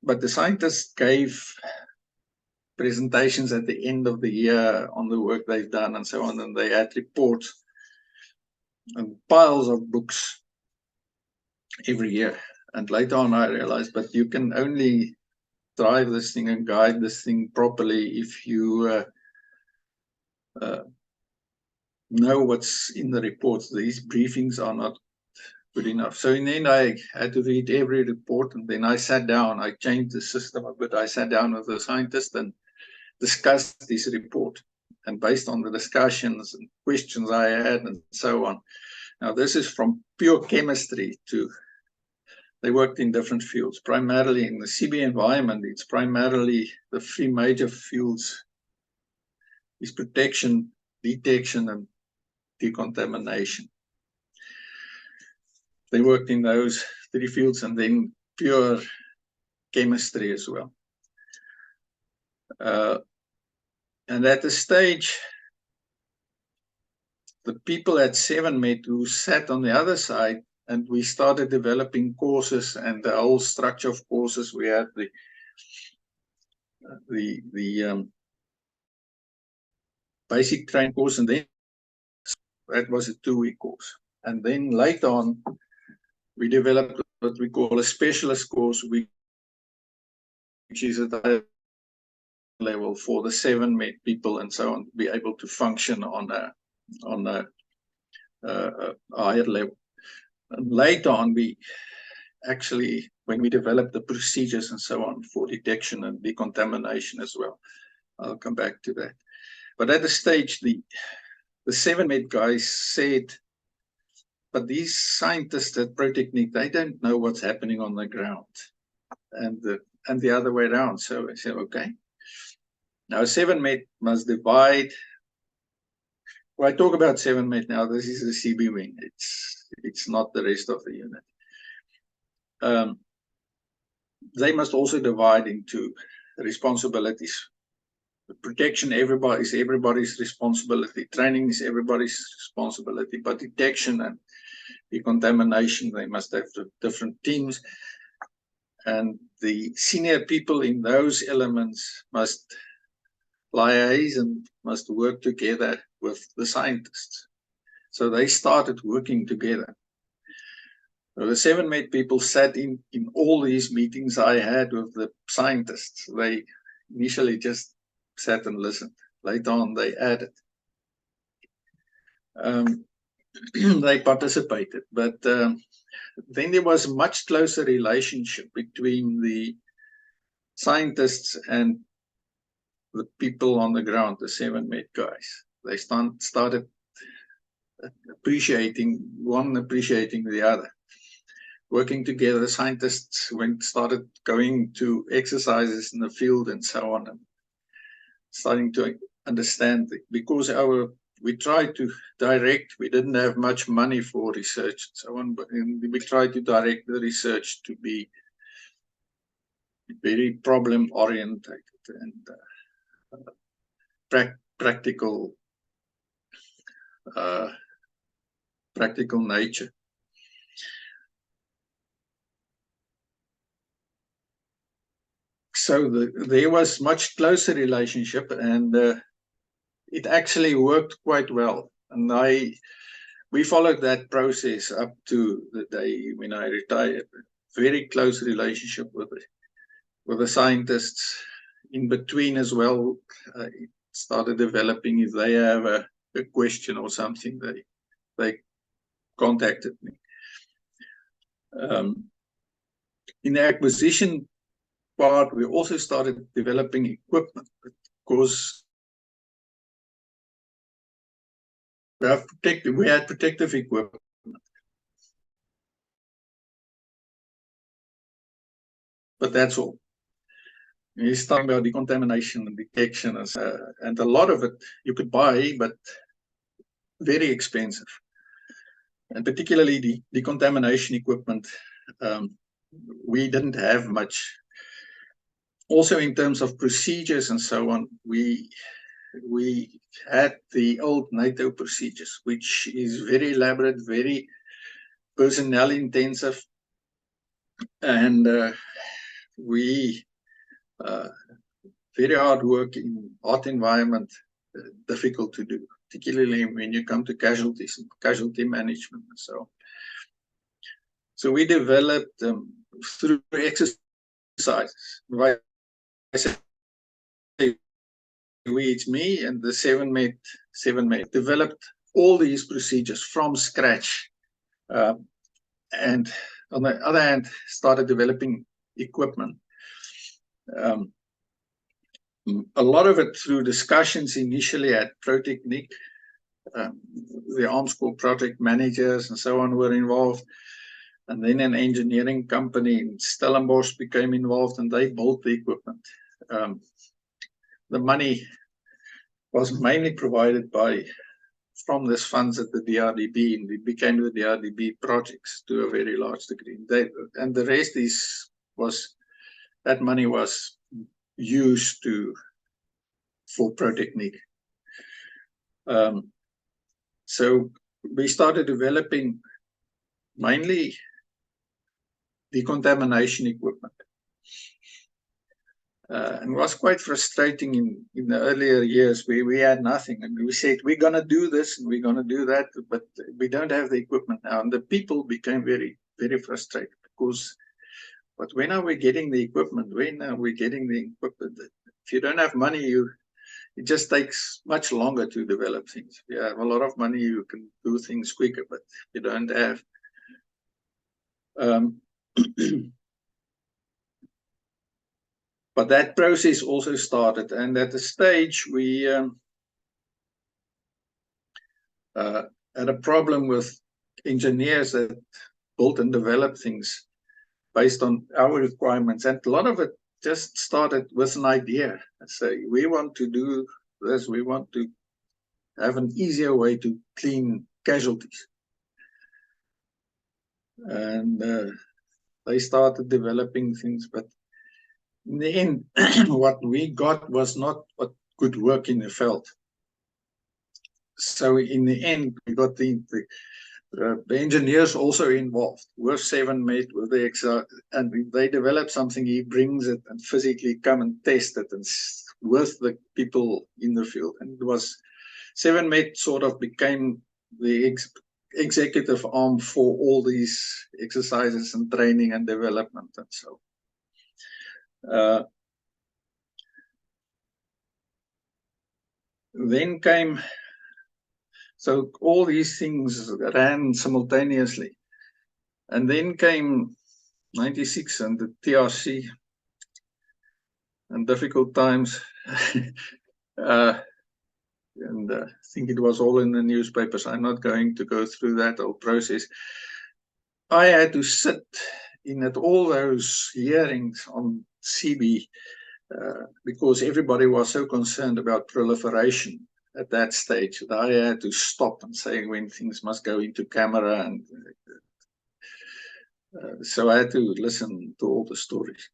But the scientists gave presentations at the end of the year on the work they've done and so on, and they had reports and piles of books every year. And later on, I realized, but you can only drive this thing and guide this thing properly if you know what's in the reports. These briefings are not good enough. So in the end, I had to read every report, and then I sat down. I changed the system a bit. I sat down with the scientist and discussed this report. And based on the discussions and questions I had and so on. Now, this is from pure chemistry to, they worked in different fields, primarily in the CB environment. It's primarily the 3 major fields is protection, detection, and decontamination. They worked in those 3 fields, and then pure chemistry as well. And at the stage, the people at 7 met who sat on the other side, and we started developing courses and the whole structure of courses. We had the basic training course, and then that was a 2-week course. And then later on, we developed what we call a specialist course, which is a level for the 7 med people and so on, be able to function on a higher level. And later on, we actually, when we developed the procedures and so on for detection and decontamination as well, I'll come back to that. But at the stage, the 7 med guys said, but these scientists at Protechnic, they don't know what's happening on the ground, and the other way around. So I said, okay. Now 7 med must divide. When I talk about 7 med now, this is the CB wing. It's not the rest of the unit. They must also divide into responsibilities. Protection is everybody's responsibility. Training is everybody's responsibility. But detection and decontamination, they must have different teams. And the senior people in those elements must liaise and must work together with the scientists. So they started working together. So the 7 med people sat in all these meetings I had with the scientists. They initially just sat and listened. Later on, they added. They participated, but then there was a much closer relationship between the scientists and the people on the ground, the 7 med guys. They started appreciating the other. Working together, scientists started going to exercises in the field and so on, and starting to understand it. Because we tried to direct, we didn't have much money for research and so on, but we tried to direct the research to be very problem oriented and practical nature. So there was much closer relationship, and it actually worked quite well. And we followed that process up to the day when I retired. Very close relationship with the scientists. In between as well, it started developing. If they have a question or something, they contacted me. In the acquisition part, we also started developing equipment, because we had protective equipment. But that's all. He's talking about decontamination and detection, and a lot of it you could buy, but very expensive. And particularly the decontamination equipment, we didn't have much. Also, in terms of procedures and so on, we had the old NATO procedures, which is very elaborate, very personnel intensive, and very hard work in hot environment, difficult to do, particularly when you come to casualties and casualty management and so on. So we developed through exercises. It's me and the 7 med developed all these procedures from scratch, and on the other hand, started developing equipment. A lot of it through discussions initially at Protechnic. The Arms Corps project managers and so on were involved, and then an engineering company in Stellenbosch became involved, and they built the equipment. The money was mainly provided from this funds at the DRDB, and it became the DRDB projects to a very large degree. And the rest that money was used for Protechnic. So we started developing mainly decontamination equipment. And it was quite frustrating in the earlier years where we had nothing, and we said, we're going to do this and we're going to do that, but we don't have the equipment now. And the people became very, very frustrated, because, but when are we getting the equipment? When are we getting the equipment? if you don't have money, it just takes much longer to develop things. If you have a lot of money, you can do things quicker, but if you don't have. But that process also started, and at the stage we had a problem with engineers that built and developed things based on our requirements, and a lot of it just started with an idea. Say, we want to do this, we want to have an easier way to clean casualties. And they started developing things, but in the end, what we got was not what could work in the field. So in the end, we got the engineers also involved. We're 7-mate with the XR, and if they develop something, he brings it and physically come and test it and with the people in the field. And it was 7-mate sort of became the executive arm for all these exercises and training and development and so. Then came, so all these things ran simultaneously. And then came 96 and the TRC and difficult times. And I think it was all in the newspapers. I'm not going to go through that whole process. I had to sit in at all those hearings on CB because everybody was so concerned about proliferation at that stage that I had to stop and say when things must go into camera. And so I had to listen to all the stories.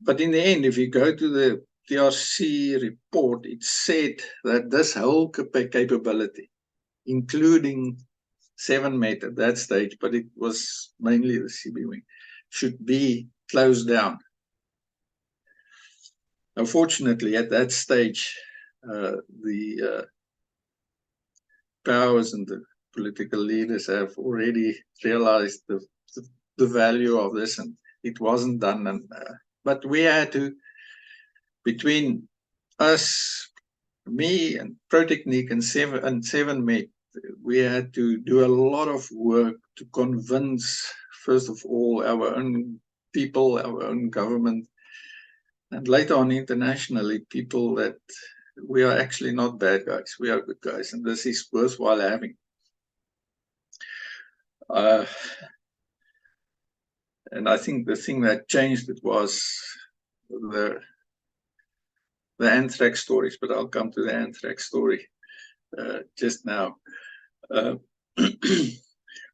But in the end, if you go to the TRC report, it said that this whole capability, including 7-mate at that stage, but it was mainly the CB wing, should be closed down. Unfortunately, at that stage, the powers and the political leaders have already realized the value of this, and it wasn't done. And but we had to, between us, me and Protechnic and 7-mate, we had to do a lot of work to convince, first of all, our own people, our own government, and later on internationally, people that we are actually not bad guys, we are good guys, and this is worthwhile having. And I think the thing that changed it was the Anthrax stories, but I'll come to the Anthrax story just now.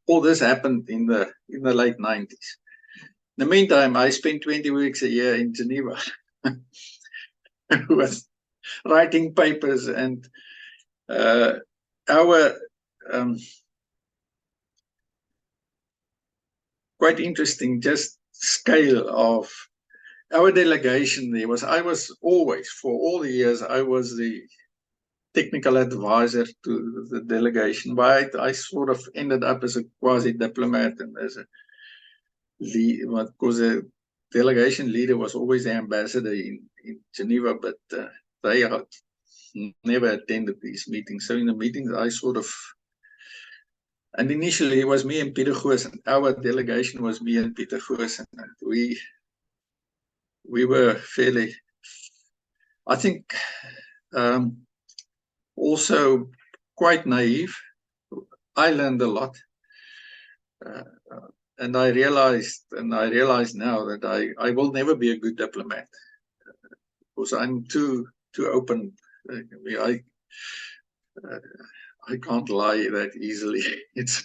All this happened in the late 90s. In the meantime, I spent 20 weeks a year in Geneva with writing papers, and our quite interesting just scale of our delegation there was, I was always, for all the years, I was the technical advisor to the delegation, but I sort of ended up as a quasi-diplomat and as a lead, because the delegation leader was always the ambassador in Geneva, but they had never attended these meetings. So in the meetings, I sort of, and initially it was me and Peter Koos, and our delegation was me and Peter Koos, and we were fairly, I think, also quite naive. I learned a lot, and I realized now that I will never be a good diplomat because I'm too open. I can't lie that easily. It's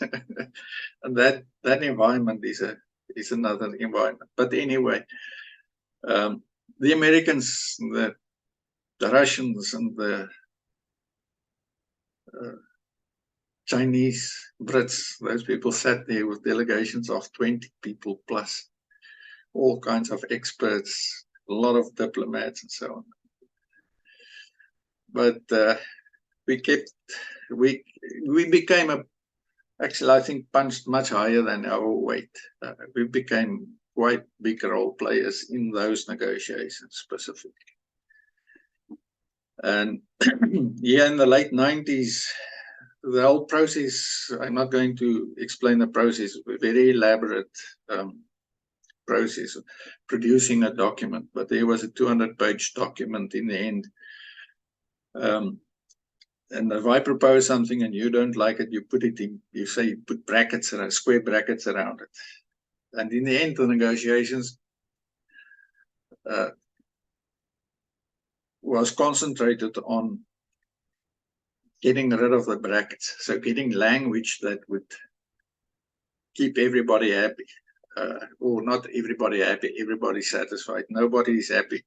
and that environment is another environment. But anyway, the Americans, the Russians, and the Chinese, Brits, those people sat there with delegations of 20 people plus, all kinds of experts, a lot of diplomats and so on. But we became actually, I think, punched much higher than our weight. We became quite big role players in those negotiations specifically. And yeah, in the late 90s, the whole process, I'm not going to explain the process, a very elaborate process of producing a document, but there was a 200-page document in the end. And if I propose something and you don't like it, you put it in, you say, you put brackets around, square brackets around it. And in the end, the negotiations was concentrated on getting rid of the brackets. So getting language that would keep everybody happy. Or not everybody happy, everybody satisfied. Nobody is happy.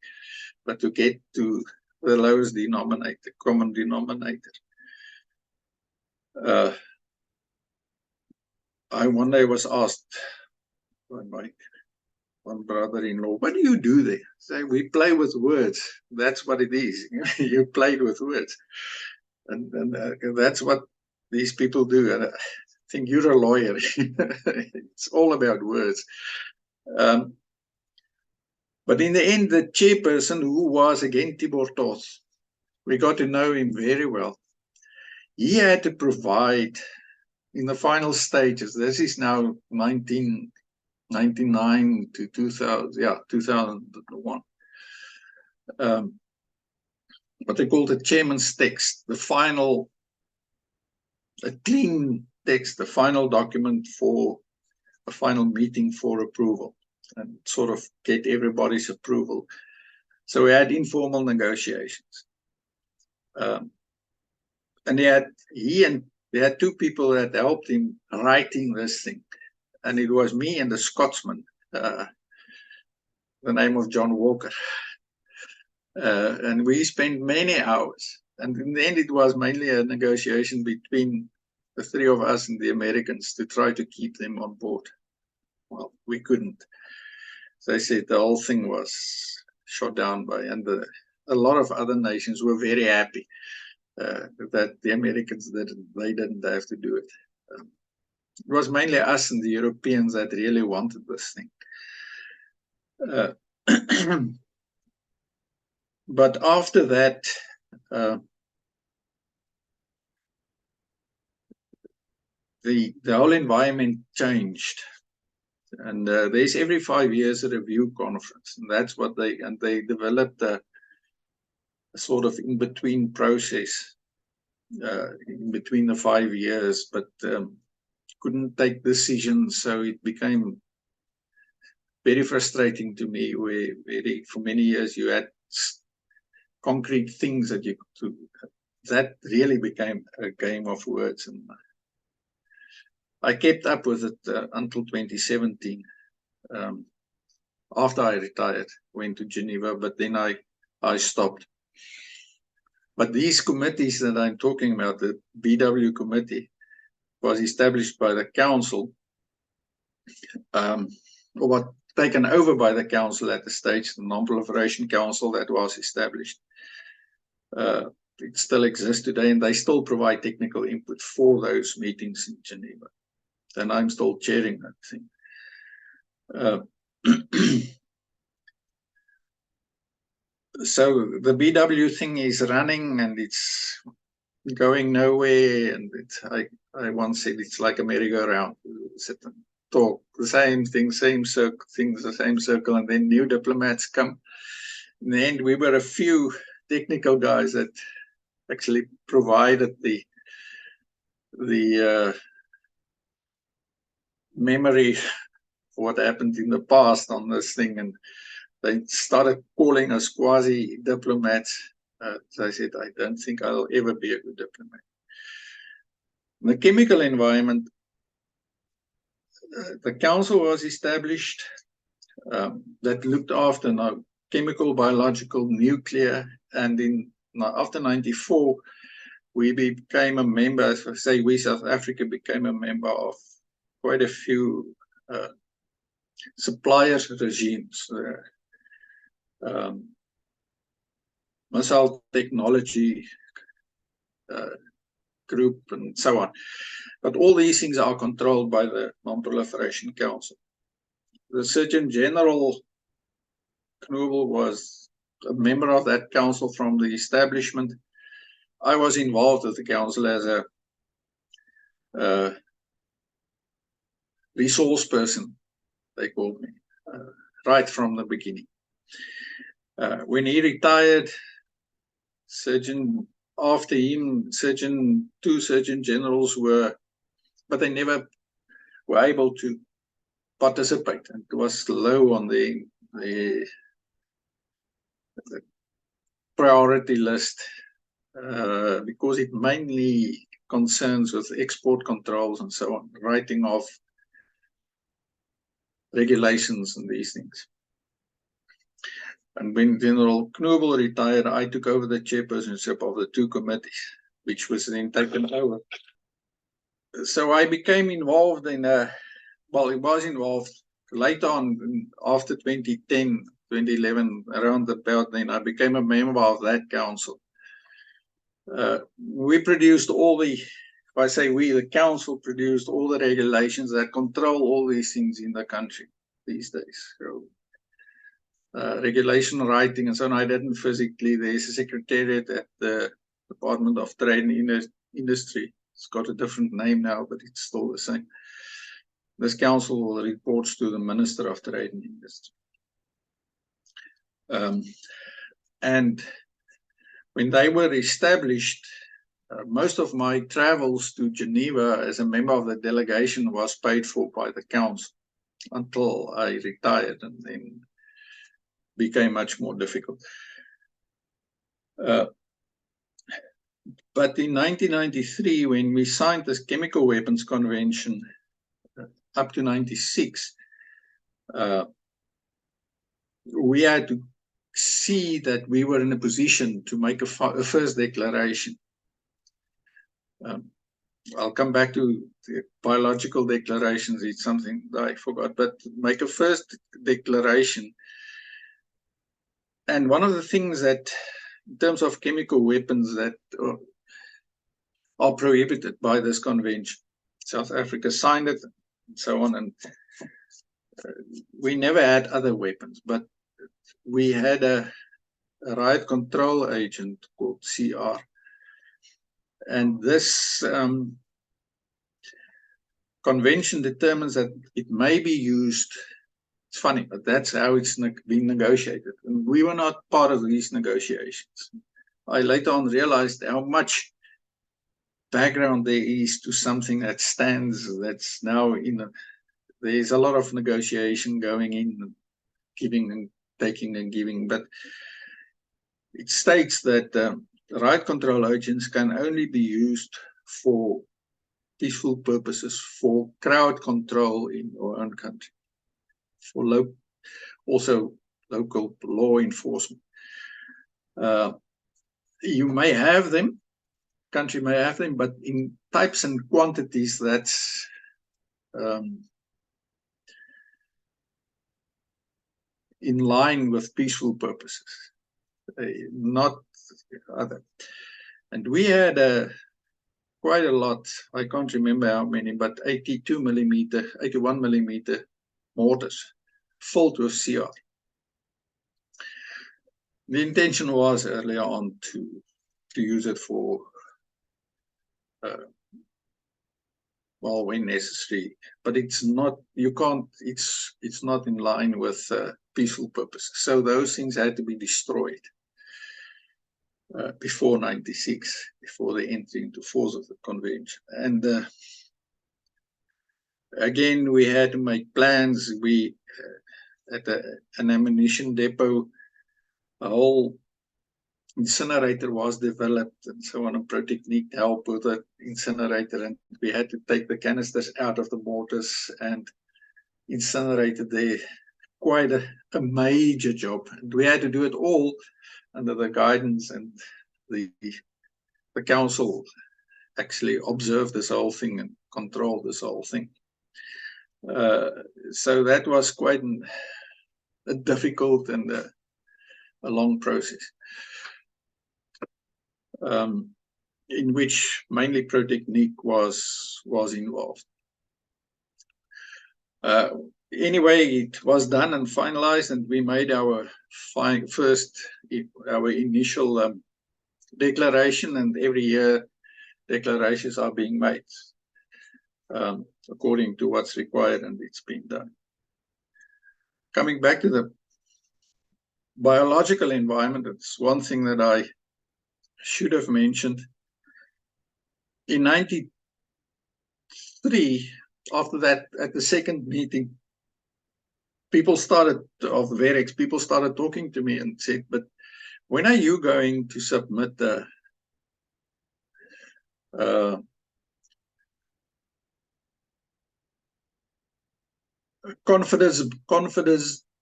But to get to the lowest denominator, common denominator. I one day was asked by my one brother-in-law, what do you do there? Say, we play with words. That's what it is. You played with words. And that's what these people do. And I think you're a lawyer. It's all about words. But in the end, the chairperson, who was again Tibor Toth, we got to know him very well. He had to provide in the final stages. This is now 1999 to 2000, yeah, 2001. What they call the chairman's text, the final, a clean text, the final document for a final meeting for approval, and sort of get everybody's approval. So we had informal negotiations. And there had two people that helped him writing this thing. And it was me and the Scotsman, the name of John Walker. And we spent many hours. And in the end, it was mainly a negotiation between the three of us and the Americans to try to keep them on board. Well, we couldn't. So they said the whole thing was shot down by, and a lot of other nations were very happy that the Americans they didn't have to do it. It was mainly us and the Europeans that really wanted this thing. But after that, the whole environment changed. And there's every 5 years a review conference, and that's what they developed a sort of in-between process in between the 5 years, but couldn't take decisions, so it became very frustrating to me, where for many years you had concrete things that you could do. That really became a game of words, and I kept up with it until 2017. After I retired, went to Geneva, but then I stopped. But these committees that I'm talking about, the BW committee, was established by the council, or was taken over by the council at the stage, the Nonproliferation Council that was established. It still exists today, and they still provide technical input for those meetings in Geneva. And I'm still chairing that thing. So the BW thing is running, and it's going nowhere. And I once said it's like a merry-go-round. You sit and talk the same thing, same circle, things the same circle, and then new diplomats come. In the end, we were a few technical guys that actually provided the memory for what happened in the past on this thing, and they started calling us quasi-diplomats. So I said, I don't think I'll ever be a good diplomat. In the chemical environment, the council was established that looked after now chemical, biological, nuclear, and after 94, we became a member, say we South Africa became a member of quite a few suppliers regimes, missile technology group and so on. But all these things are controlled by the Non-Proliferation Council. The Surgeon General Knobel was a member of that council from the establishment. I was involved with the council as a resource person, they called me, right from the beginning. When he retired, after him, two surgeon generals but they never were able to participate. And it was low on the priority list because it mainly concerns with export controls and so on, writing of regulations and these things. And when General Knobel retired, I took over the chairpersonship of the two committees, which was then taken over. So I became involved in well, it was involved later on after 2010, 2011, around about then, I became a member of that council. We produced all the, if I say we, the council produced all the regulations that control all these things in the country these days. So, regulation writing and so on, I didn't physically, there's a secretariat at the Department of Trade and Industry. It's got a different name now, but it's still the same. This council reports to the Minister of Trade and Industry. And when they were established, most of my travels to Geneva as a member of the delegation was paid for by the council until I retired, and then became much more difficult. But in 1993, when we signed this Chemical Weapons Convention, up to 96, we had to see that we were in a position to make a first declaration. I'll come back to the biological declarations. It's something that I forgot, but make a first declaration. And one of the things that, in terms of chemical weapons that are prohibited by this convention, South Africa signed it and so on, and we never had other weapons, but we had a riot control agent called CR. And this convention determines that it may be used. It's funny, but that's how it's been negotiated. And we were not part of these negotiations. I later on realized how much background there is to something that stands, that's now there's a lot of negotiation going in, giving and taking and giving, but it states that riot control agents can only be used for peaceful purposes, for crowd control in your own country, for also local law enforcement. You may have them, country may have them, but in types and quantities that's in line with peaceful purposes, not other. And we had quite a lot, I can't remember how many, but 81 millimeter mortars filled with CR. The intention was earlier on to use it for, well, when necessary, but it's not, you can't, it's not in line with peaceful purposes. So those things had to be destroyed before 96, before the entry into force of the convention. And again, we had to make plans. We, at an ammunition depot, a whole incinerator was developed and so on, and Protechnique helped with the incinerator, and we had to take the canisters out of the mortars and incinerate it there. Quite a major job, and we had to do it all under the guidance, and the council actually observed this whole thing and controlled this whole thing. So that was quite a difficult and a long process, in which mainly Protechnique was involved. Anyway, it was done and finalized, and we made our first our initial declaration, and every year declarations are being made according to what's required, and it's been done. Coming back to the biological environment, it's one thing that I should have mentioned. In 1993, after that, at the second meeting, people started talking to me and said, but when are you going to submit the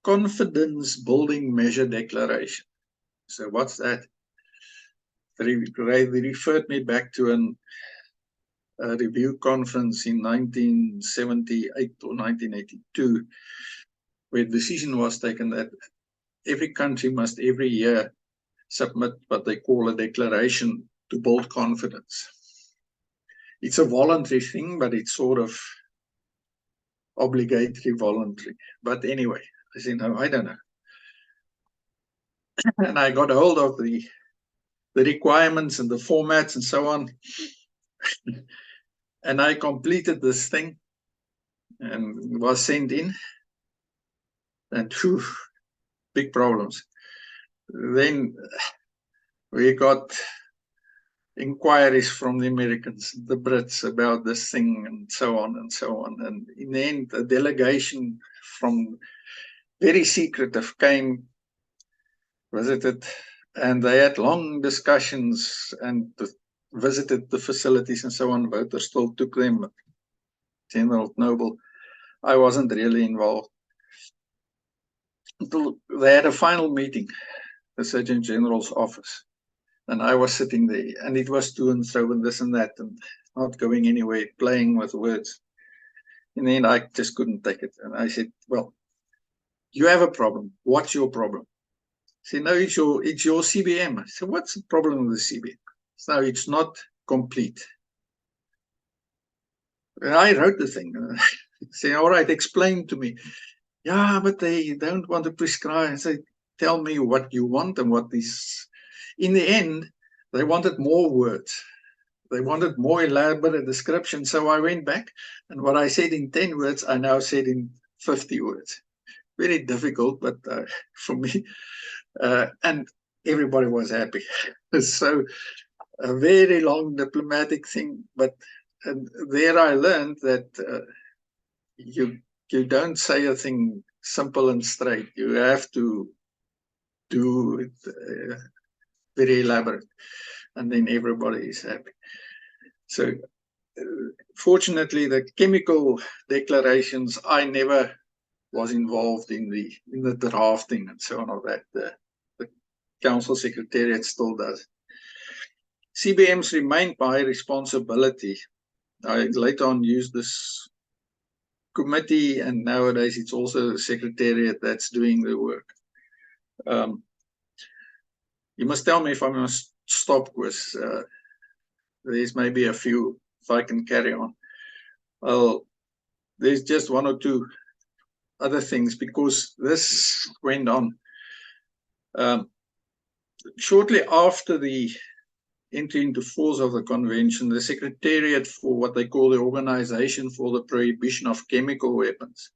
confidence building measure declaration? So what's that? They referred me back to a review conference in 1978 or 1982, where a decision was taken that every country must every year submit what they call a declaration to build confidence. It's a voluntary thing, but it's sort of obligatory voluntary. But anyway, I said, no, I don't know. And I got a hold of the requirements and the formats and so on. And I completed this thing and was sent in. And whew, big problems. Then we got inquiries from the Americans, the Brits about this thing and so on and so on. And in the end, a delegation from very secretive came, visited, and they had long discussions and visited the facilities and so on. Voters still took them. General Noble, I wasn't really involved. Until they had a final meeting, the Surgeon General's office. And I was sitting there, and it was to and fro and this and that, and not going anywhere, playing with words. In the end, I just couldn't take it. And I said, well, you have a problem. What's your problem? He said, no, it's your CBM. I said, what's the problem with the CBM? So it's not complete. And I wrote the thing. Say, all right, explain to me. Yeah, but they don't want to prescribe. I say, tell me what you want and what is. In the end, they wanted more words. They wanted more elaborate description. So I went back, and what I said in 10 words, I now said in 50 words. Very difficult, but for me, and everybody was happy. So a very long diplomatic thing, but there I learned that you don't say a thing simple and straight. You have to do it very elaborate, and then everybody is happy. So fortunately, the chemical declarations, I never was involved in the drafting and so on of that. The Council Secretariat still does. CBMs remain my responsibility. I later on used this committee, and nowadays it's also the Secretariat that's doing the work. You must tell me if I must stop, Koos. There's maybe a few, if I can carry on. Well, there's just one or two other things, because this went on. Shortly after the entry into force of the convention, the Secretariat for what they call the Organization for the Prohibition of Chemical Weapons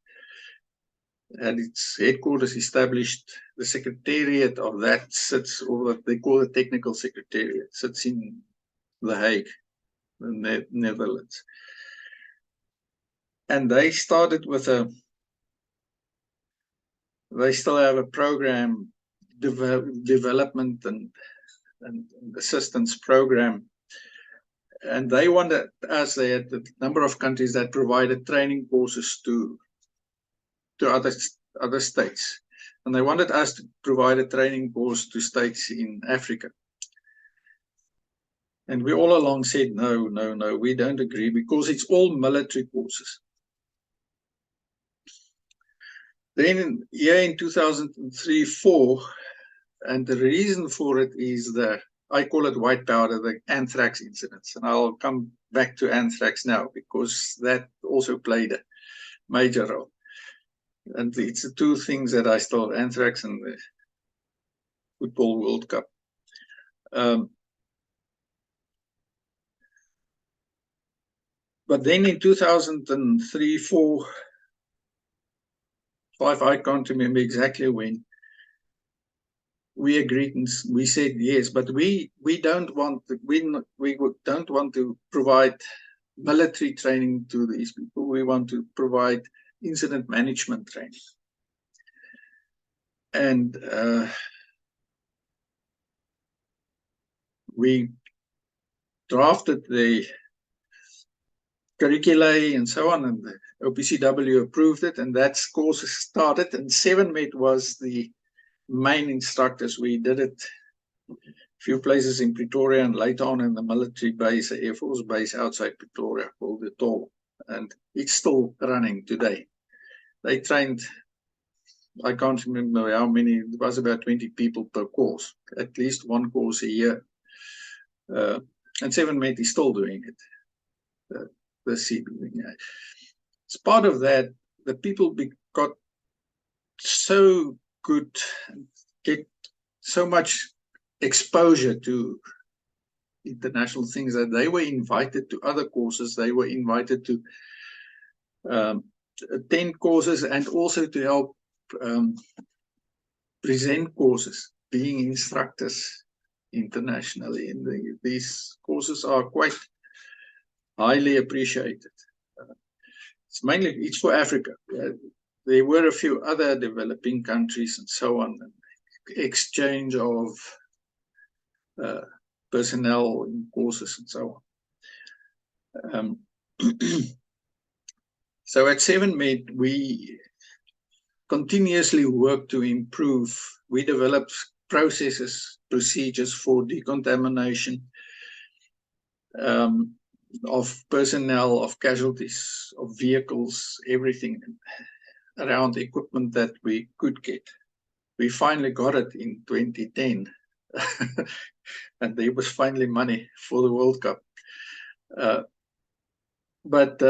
had its headquarters established. The Secretariat of that sits, or what they call the Technical Secretariat, sits in The Hague, the Netherlands. And they started with they still have a program, development and assistance program. And they wanted us, they had a number of countries that provided training courses to other states. And they wanted us to provide a training course to states in Africa. And we all along said, no, we don't agree, because it's all military courses. Then here in 2003-04, and the reason for it is I call it white powder, the Anthrax incidents. And I'll come back to Anthrax now, because that also played a major role. And it's the two things that I still, Anthrax and Football World Cup. But then in 2003, 4, 5, I can't remember exactly when, we agreed and we said yes, but we don't want to provide military training to these people. We want to provide incident management training. And we drafted the curricula and so on, and the OPCW approved it, and that course started, and 7MET was the main instructors. We did it a few places in Pretoria and later on in the military base, the Air Force base outside Pretoria called the Toll, and it's still running today. They trained, I can't remember how many, it was about 20 people per course, at least one course a year. And 7MET is still doing it. The CB. As part of that, the people got so good, get so much exposure to international things that they were invited to other courses. They were invited to attend courses and also to help present courses, being instructors internationally. And these courses are quite highly appreciated. It's for Africa. There were a few other developing countries and so on, and exchange of personnel in courses and so on. So at 7MET, we continuously work to improve. We developed processes, procedures for decontamination of personnel, of casualties, of vehicles, everything around equipment that we could get. We finally got it in 2010. And there was finally money for the World Cup. But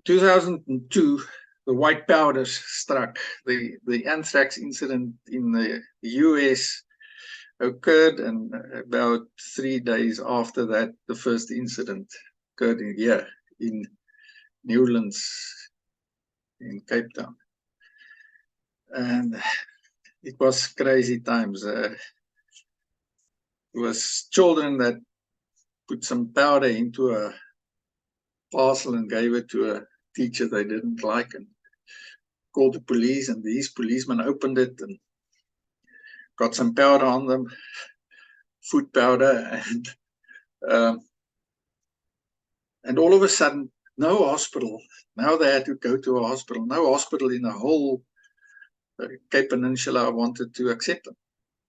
2002, the white powders struck. The Anthrax incident in the US occurred, and about 3 days after that, the first incident occurred in Newlands, in Cape Town. And it was crazy times. It was children that put some powder into a parcel and gave it to a teacher they didn't like and called the police, and these policemen opened it and got some powder on them, food powder, and all of a sudden, no hospital. Now they had to go to a hospital. No hospital in the whole Cape Peninsula wanted to accept them.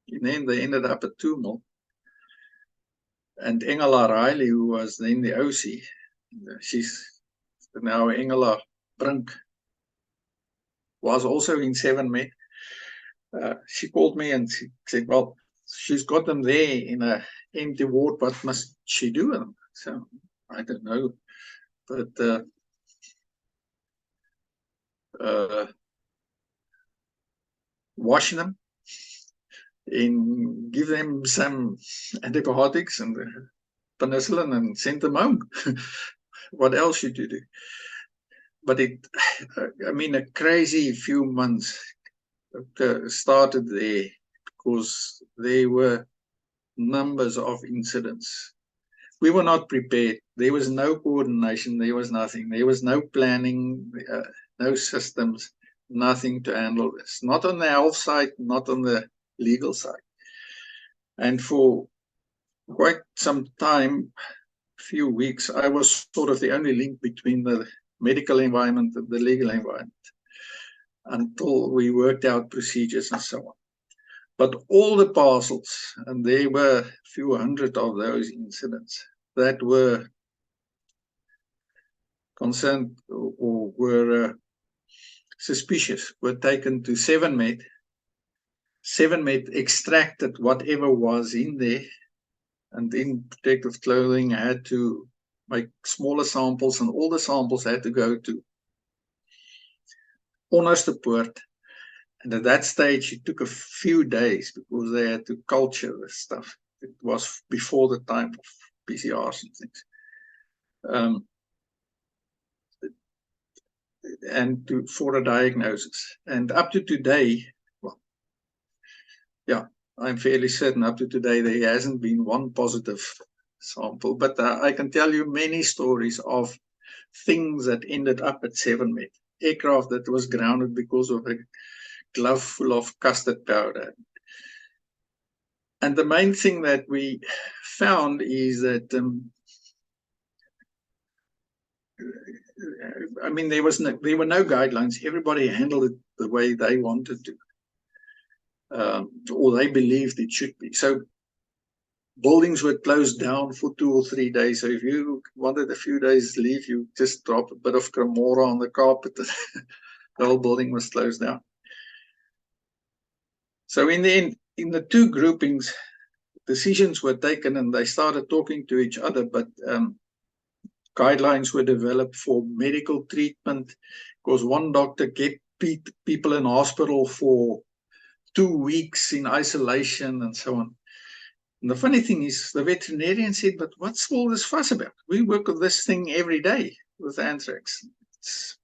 And then they ended up at 2 mil. And Engela Riley, who was then the OC, she's now Engela Brink, was also in 7MET. She called me and she said, well, she's got them there in an empty ward. What must she do with them? So I don't know. But wash them and give them some antibiotics and penicillin and send them home. What else should you do? But I mean, a crazy few months started there because there were numbers of incidents. We were not prepared. There was no coordination. There was nothing. There was no planning, no systems, nothing to handle this. Not on the health side, not on the legal side. And for quite some time, few weeks, I was sort of the only link between the medical environment and the legal environment until we worked out procedures and so on. But all the parcels, and there were a few hundred of those incidents that were concerned or were suspicious, were taken to 7MET. 7MET extracted whatever was in there, and in protective clothing, I had to make smaller samples, and all the samples had to go to Onderstepoort. And at that stage, it took a few days because they had to culture the stuff. It was before the time of PCRs and things. For a diagnosis. And up to today, well, yeah, I'm fairly certain up to today there hasn't been one positive sample. But I can tell you many stories of things that ended up at 7-Met. Aircraft that was grounded because of a glove full of custard powder. And the main thing that we found is that I mean, there were no guidelines. Everybody handled it the way they wanted to, or they believed it should be. So buildings were closed down for 2 or 3 days. So if you wanted a few days leave, you just drop a bit of cremora on the carpet. The whole building was closed down. So in the end, in the two groupings, decisions were taken and they started talking to each other, but guidelines were developed for medical treatment because one doctor kept people in hospital for 2 weeks in isolation and so on. And the funny thing is, the veterinarian said, but what's all this fuss about? We work with this thing every day with anthrax. It's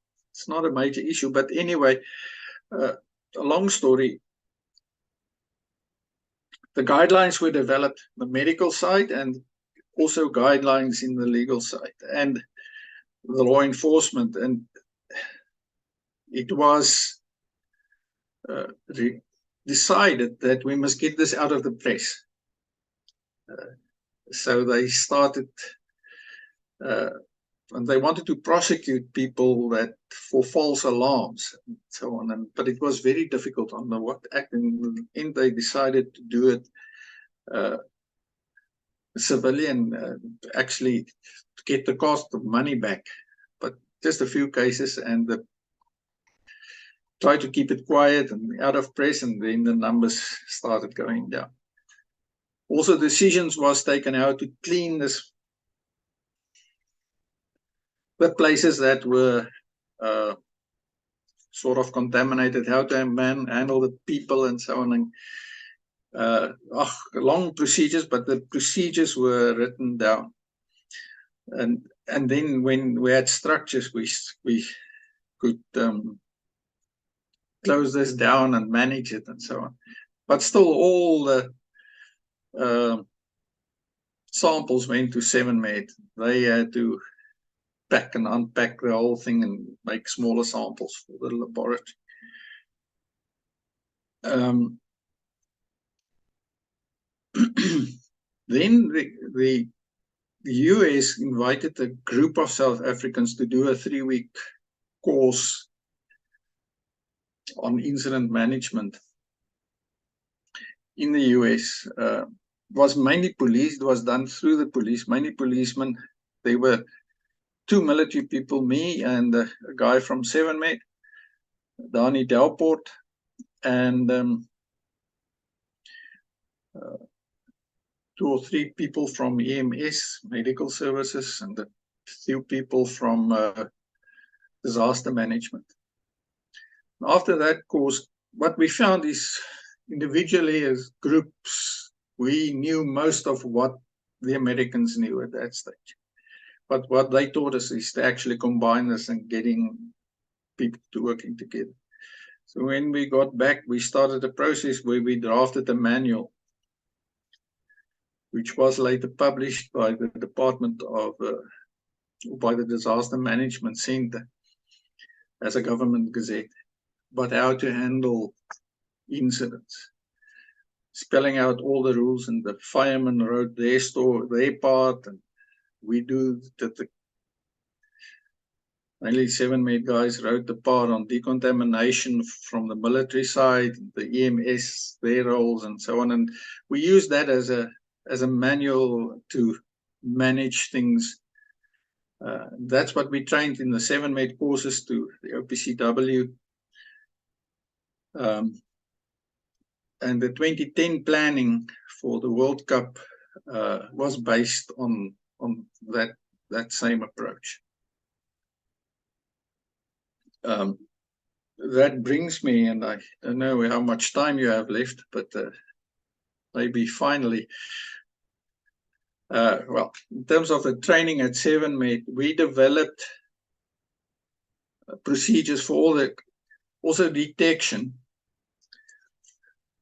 not a major issue. But anyway, a long story. The guidelines were developed on the medical side and also guidelines in the legal side and the law enforcement. And it was decided that we must get this out of the press. So they started, and they wanted to prosecute people that for false alarms and so on. But it was very difficult on the what act. In the end, they decided to do it civilian, actually to get the cost of money back. But just a few cases, and try to keep it quiet and out of press, and then the numbers started going down. Also, decisions was taken how to clean the places that were sort of contaminated, how to handle the people and so on. And, long procedures, but the procedures were written down. And then when we had structures, we could close this down and manage it and so on. But still, all the samples went to 7-Met. They had to pack and unpack the whole thing and make smaller samples for the laboratory. Then the US invited a group of South Africans to do a 3-week course on incident management in the US. Was mainly police. It was done through the police, mainly policemen. There were 2 military people, me and a guy from 7-Met, Danny Delport, and 2 or 3 people from EMS, medical services, and a few people from disaster management. After that course, what we found is individually as groups, we knew most of what the Americans knew at that stage. But what they taught us is to actually combine this and getting people to working together. So when we got back, we started a process where we drafted a manual, which was later published by the Department of, by the Disaster Management Center as a government gazette, but how to handle incidents, spelling out all the rules, and the firemen wrote their part, and we do the mainly 7-Met guys wrote the part on decontamination from the military side, the EMS, their roles, and so on. And we use that as a manual to manage things. That's what we trained in the 7-Met courses to the OPCW. And the 2010 planning for the World Cup was based on that same approach. that brings me, and I don't know how much time you have left, but maybe finally, well, in terms of the training at 7MED, we developed procedures for all the, also detection.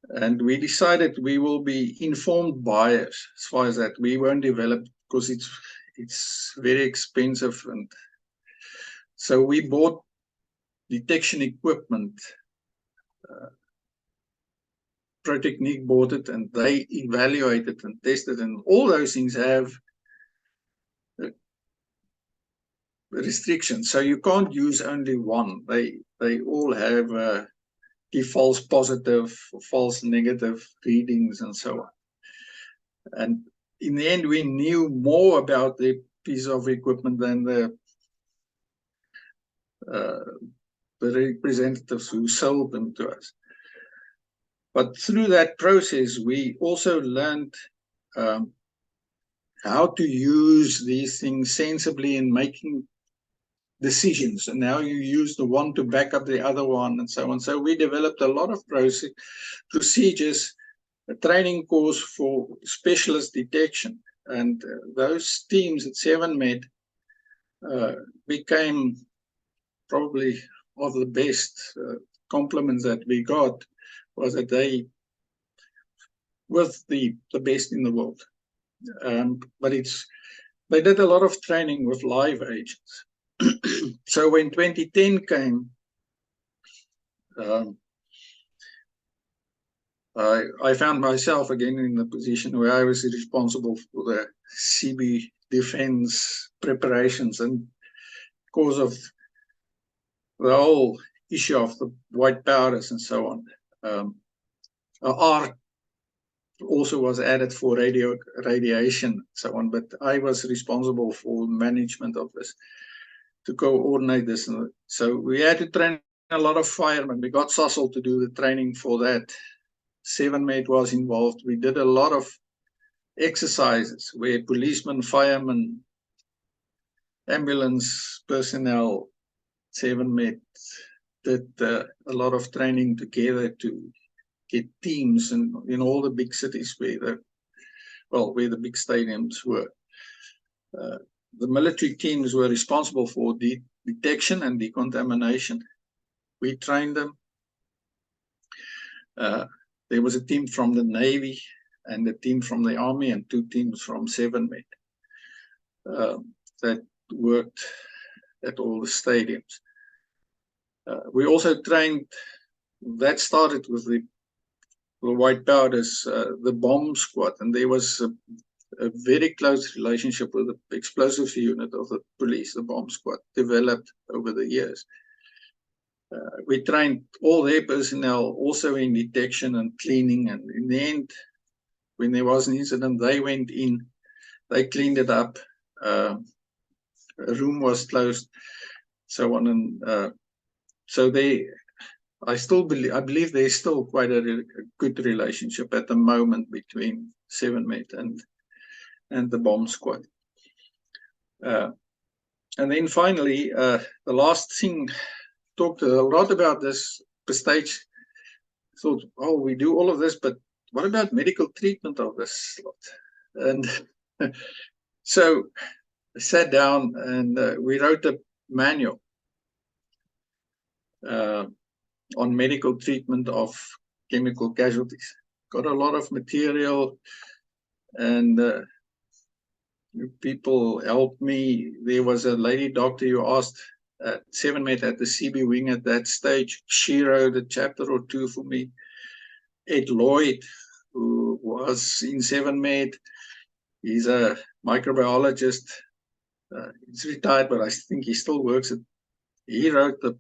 And we decided we will be informed buyers as far as that. We won't develop because it's very expensive. And so we bought detection equipment. ProTechnique bought it and they evaluated and tested, and all those things have restrictions. So you can't use only one. They all have false positive, false negative readings and so on. And in the end, we knew more about the piece of equipment than the representatives who sold them to us. But through that process, we also learned how to use these things sensibly in making decisions. And now you use the one to back up the other one and so on. So we developed a lot of procedures, a training course for specialist detection. And those teams at 7MED became probably one of the best compliments that we got, was that they were the best in the world. But they did a lot of training with live agents. So when 2010 came, I found myself again in the position where I was responsible for the CB defense preparations, and because of the whole issue of the white powders and so on, R also was added for radiation and so on, but I was responsible for management of this, to coordinate this. So we had to train a lot of firemen. We got Sassel to do the training for that. 7MED was involved. We did a lot of exercises where policemen, firemen, ambulance personnel, 7MED did a lot of training together to get teams in all the big cities where the big stadiums were. The military teams were responsible for detection and decontamination. We trained them. There was a team from the Navy and a team from the Army and 2 teams from 7MED that worked at all the stadiums. We also trained, that started with the white powders, the bomb squad, and there was a very close relationship with the explosives unit of the police, the bomb squad, developed over the years. We trained all their personnel also in detection and cleaning, and in the end, when there was an incident, they went in, they cleaned it up, a room was closed, so on. And so I believe there's still quite a good relationship at the moment between 7MED and the bomb squad. And then finally, the last thing, talked a lot about this per stage. Thought, oh, we do all of this, but what about medical treatment of this lot? And so I sat down and we wrote a manual on medical treatment of chemical casualties. Got a lot of material, and people helped me. There was a lady doctor who asked 7MED at the CB wing at that stage. She wrote a chapter or 2 for me. Ed Lloyd, who was in 7MED, he's a microbiologist. He's retired, but I think he still works. He wrote the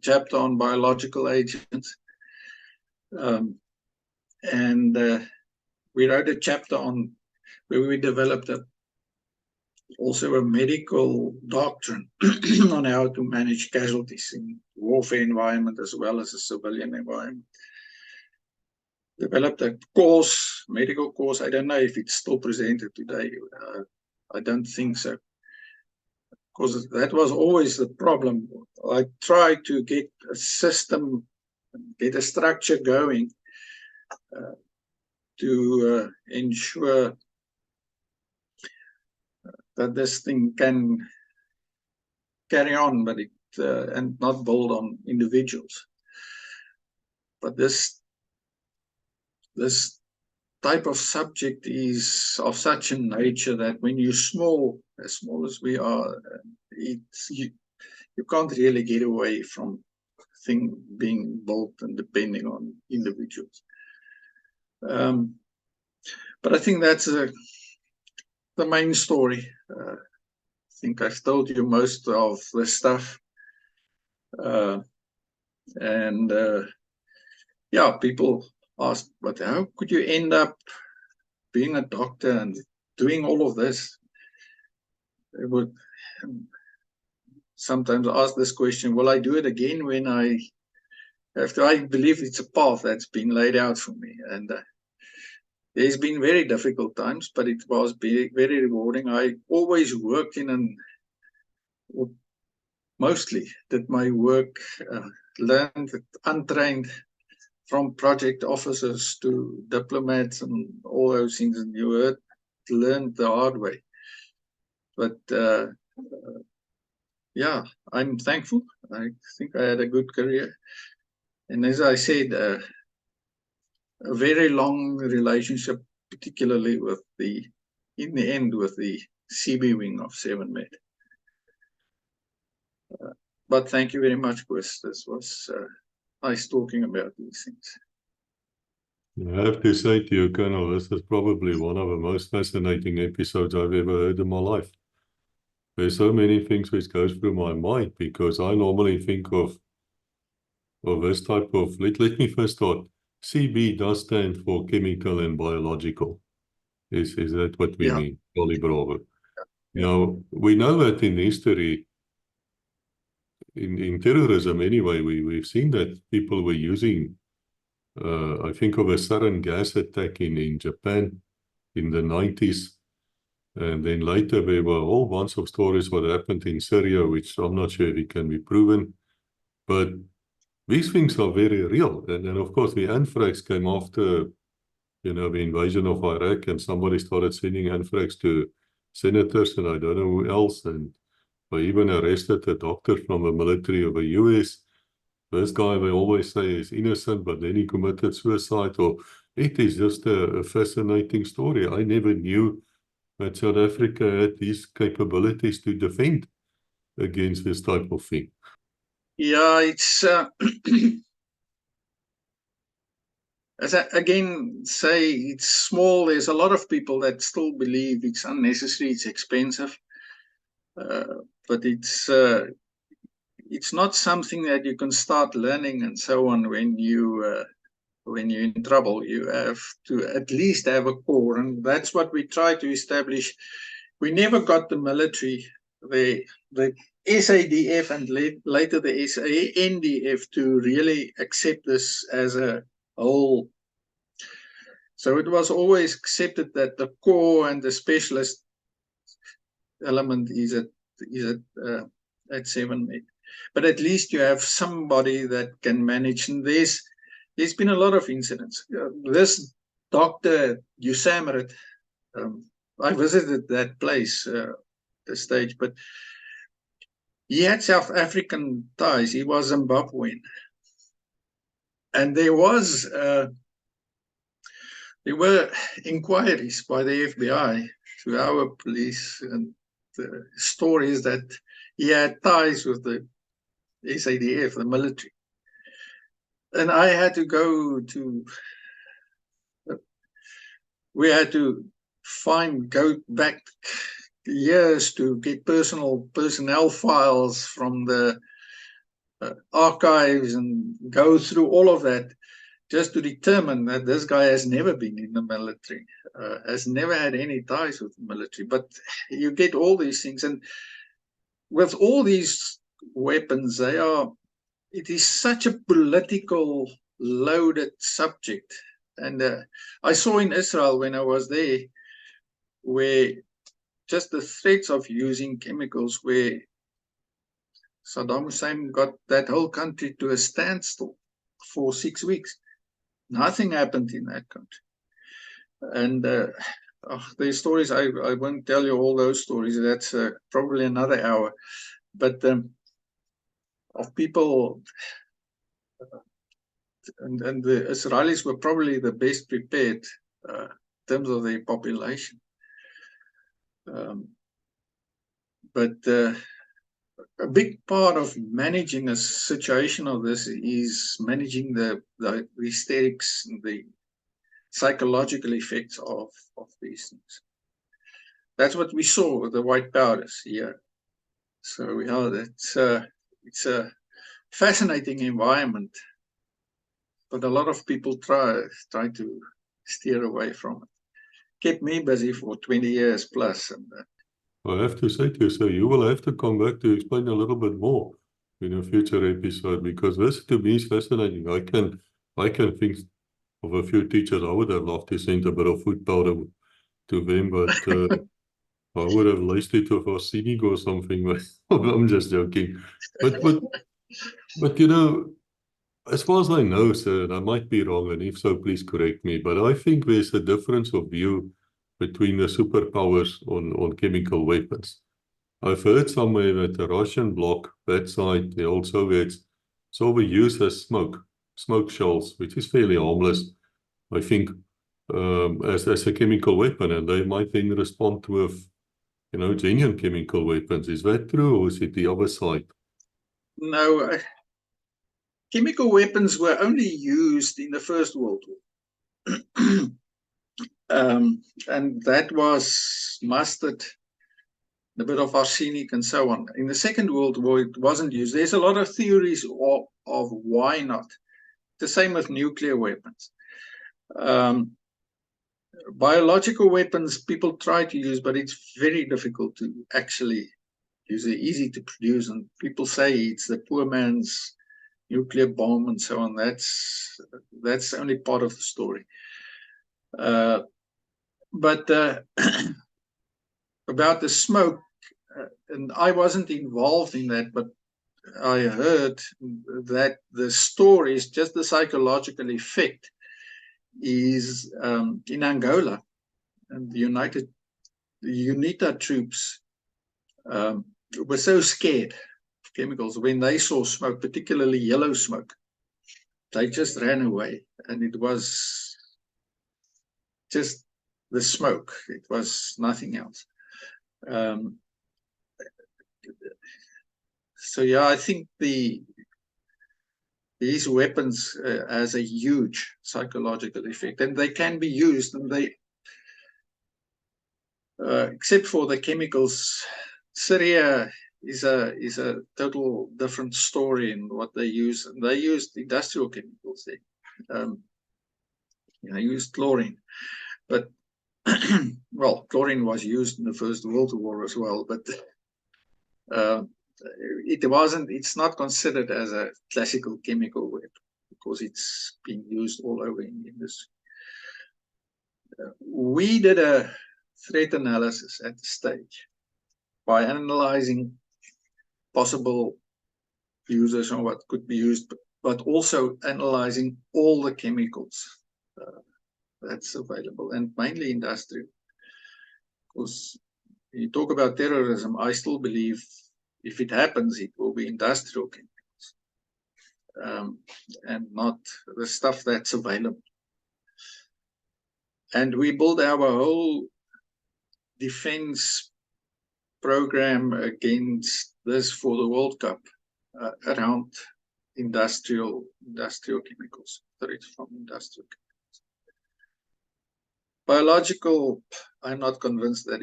chapter on biological agents. And we wrote a chapter on where we developed also a medical doctrine on how to manage casualties in warfare environment as well as a civilian environment. Developed a course, medical course. I don't know if it's still presented today. I don't think so. because that was always the problem. I tried to get a system, get a structure going to ensure that this thing can carry on, but and not build on individuals. But this type of subject is of such a nature that when you're small, as small as we are, you can't really get away from thing being built and depending on individuals. But I think that's the main story. I think I've told you most of the stuff. Yeah, people ask, but how could you end up being a doctor and doing all of this? They would sometimes ask this question, will I do it again when I have to? I believe it's a path that's been laid out for me. And there's been very difficult times, but it was very rewarding. I always worked mostly did my work, learned untrained, from project officers to diplomats and all those things, and you learned the hard way. But yeah, I'm thankful. I think I had a good career. And as I said, a very long relationship, particularly with in the end, with the CB wing of 7 Med. But thank you very much, Koos. This was nice talking about these things. I have to say to you, Colonel, this is probably one of the most fascinating episodes I've ever heard in my life. There's so many things which goes through my mind, because I normally think of this type of, let me first start. CB does stand for chemical and biological. Is that what we mean? Charlie Bravo. Yeah. Now, we know that in history, in terrorism anyway, we've seen that people were using, I think of a sarin gas attack in Japan in the 90s. And then later there were a whole bunch of stories what happened in Syria, which I'm not sure if it can be proven. But these things are very real. And then, of course, the Anthrax came after, the invasion of Iraq, and somebody started sending Anthrax to senators and I don't know who else. And they even arrested a doctor from the military of the US. This guy, they always say, is innocent, but then he committed suicide. Or it is just a fascinating story. I never knew that South Africa had these capabilities to defend against this type of thing. Yeah, it's as I again say, it's small. There's a lot of people that still believe it's unnecessary, it's expensive, but it's not something that you can start learning and so on when you're in trouble. You have to at least have a core, and that's what we try to establish. We never got the military, the SADF and later the SANDF to really accept this as a whole. So it was always accepted that the core and the specialist element is at 7 Med. But at least you have somebody that can manage. And there's been a lot of incidents. This Dr. Usamrit, I visited that place, the stage, but he had South African ties. He was Zimbabwean. And there were inquiries by the FBI to our police, and the stories that he had ties with the SADF, the military. And I had to we had to go back years to get personnel files from the archives and go through all of that just to determine that this guy has never been in the military, has never had any ties with the military. But you get all these things, and with all these weapons, it is such a political loaded subject. And I saw in Israel when I was there, where just the threats of using chemicals, where Saddam Hussein got that whole country to a standstill for 6 weeks. Nothing happened in that country. And there's stories, I won't tell you all those stories, that's probably another hour. But of people, and the Israelis were probably the best prepared in terms of their population. But a big part of managing a situation of this is managing the hysterics and the psychological effects of these things. That's what we saw with the white powders here. So it's a fascinating environment, but a lot of people try to steer away from it. Kept me busy for 20 years plus. And I have to say to you, so you will have to come back to explain a little bit more in a future episode, because this to me is fascinating. I can think of a few teachers I would have loved to send a bit of food powder to them, but I would have laced it with arsenic or something. I'm just joking. But you know, as far as I know, sir, and I might be wrong, and if so, please correct me, but I think there's a difference of view between the superpowers on chemical weapons. I've heard somewhere that the Russian bloc, that side, the old Soviets, so we use as smoke shells, which is fairly harmless, I think, as a chemical weapon, and they might then respond with, you know, genuine chemical weapons. Is that true, or is it the other side? No, chemical weapons were only used in the First World War. And that was mustard, a bit of arsenic and so on. In the Second World War, it wasn't used. There's a lot of theories of why not. The same with nuclear weapons. Biological weapons people try to use, but it's very difficult to actually use. They're easy to produce, and people say it's the poor man's nuclear bomb and so on. That's only part of the story. But about the smoke, and I wasn't involved in that, but I heard that the story is just the psychological effect is in Angola, and the UNITA troops were so scared of chemicals when they saw smoke, particularly yellow smoke. They just ran away, and it was just the smoke. It was nothing else. So yeah, I think these weapons has a huge psychological effect, and they can be used, and they except for the chemicals, Syria is a total different story in what they use. And they used industrial chemicals there. They used chlorine, but well, chlorine was used in the First World War as well, but it's not considered as a classical chemical weapon because it's being used all over in the industry. We did a threat analysis at the stage by analyzing possible users and what could be used, but also analyzing all the chemicals that's available, and mainly industrial. Because when you talk about terrorism, I still believe if it happens, it will be industrial chemicals and not the stuff that's available. And we build our whole defense program against this for the World Cup around industrial chemicals, threats from industrial chemicals. Biological, I'm not convinced that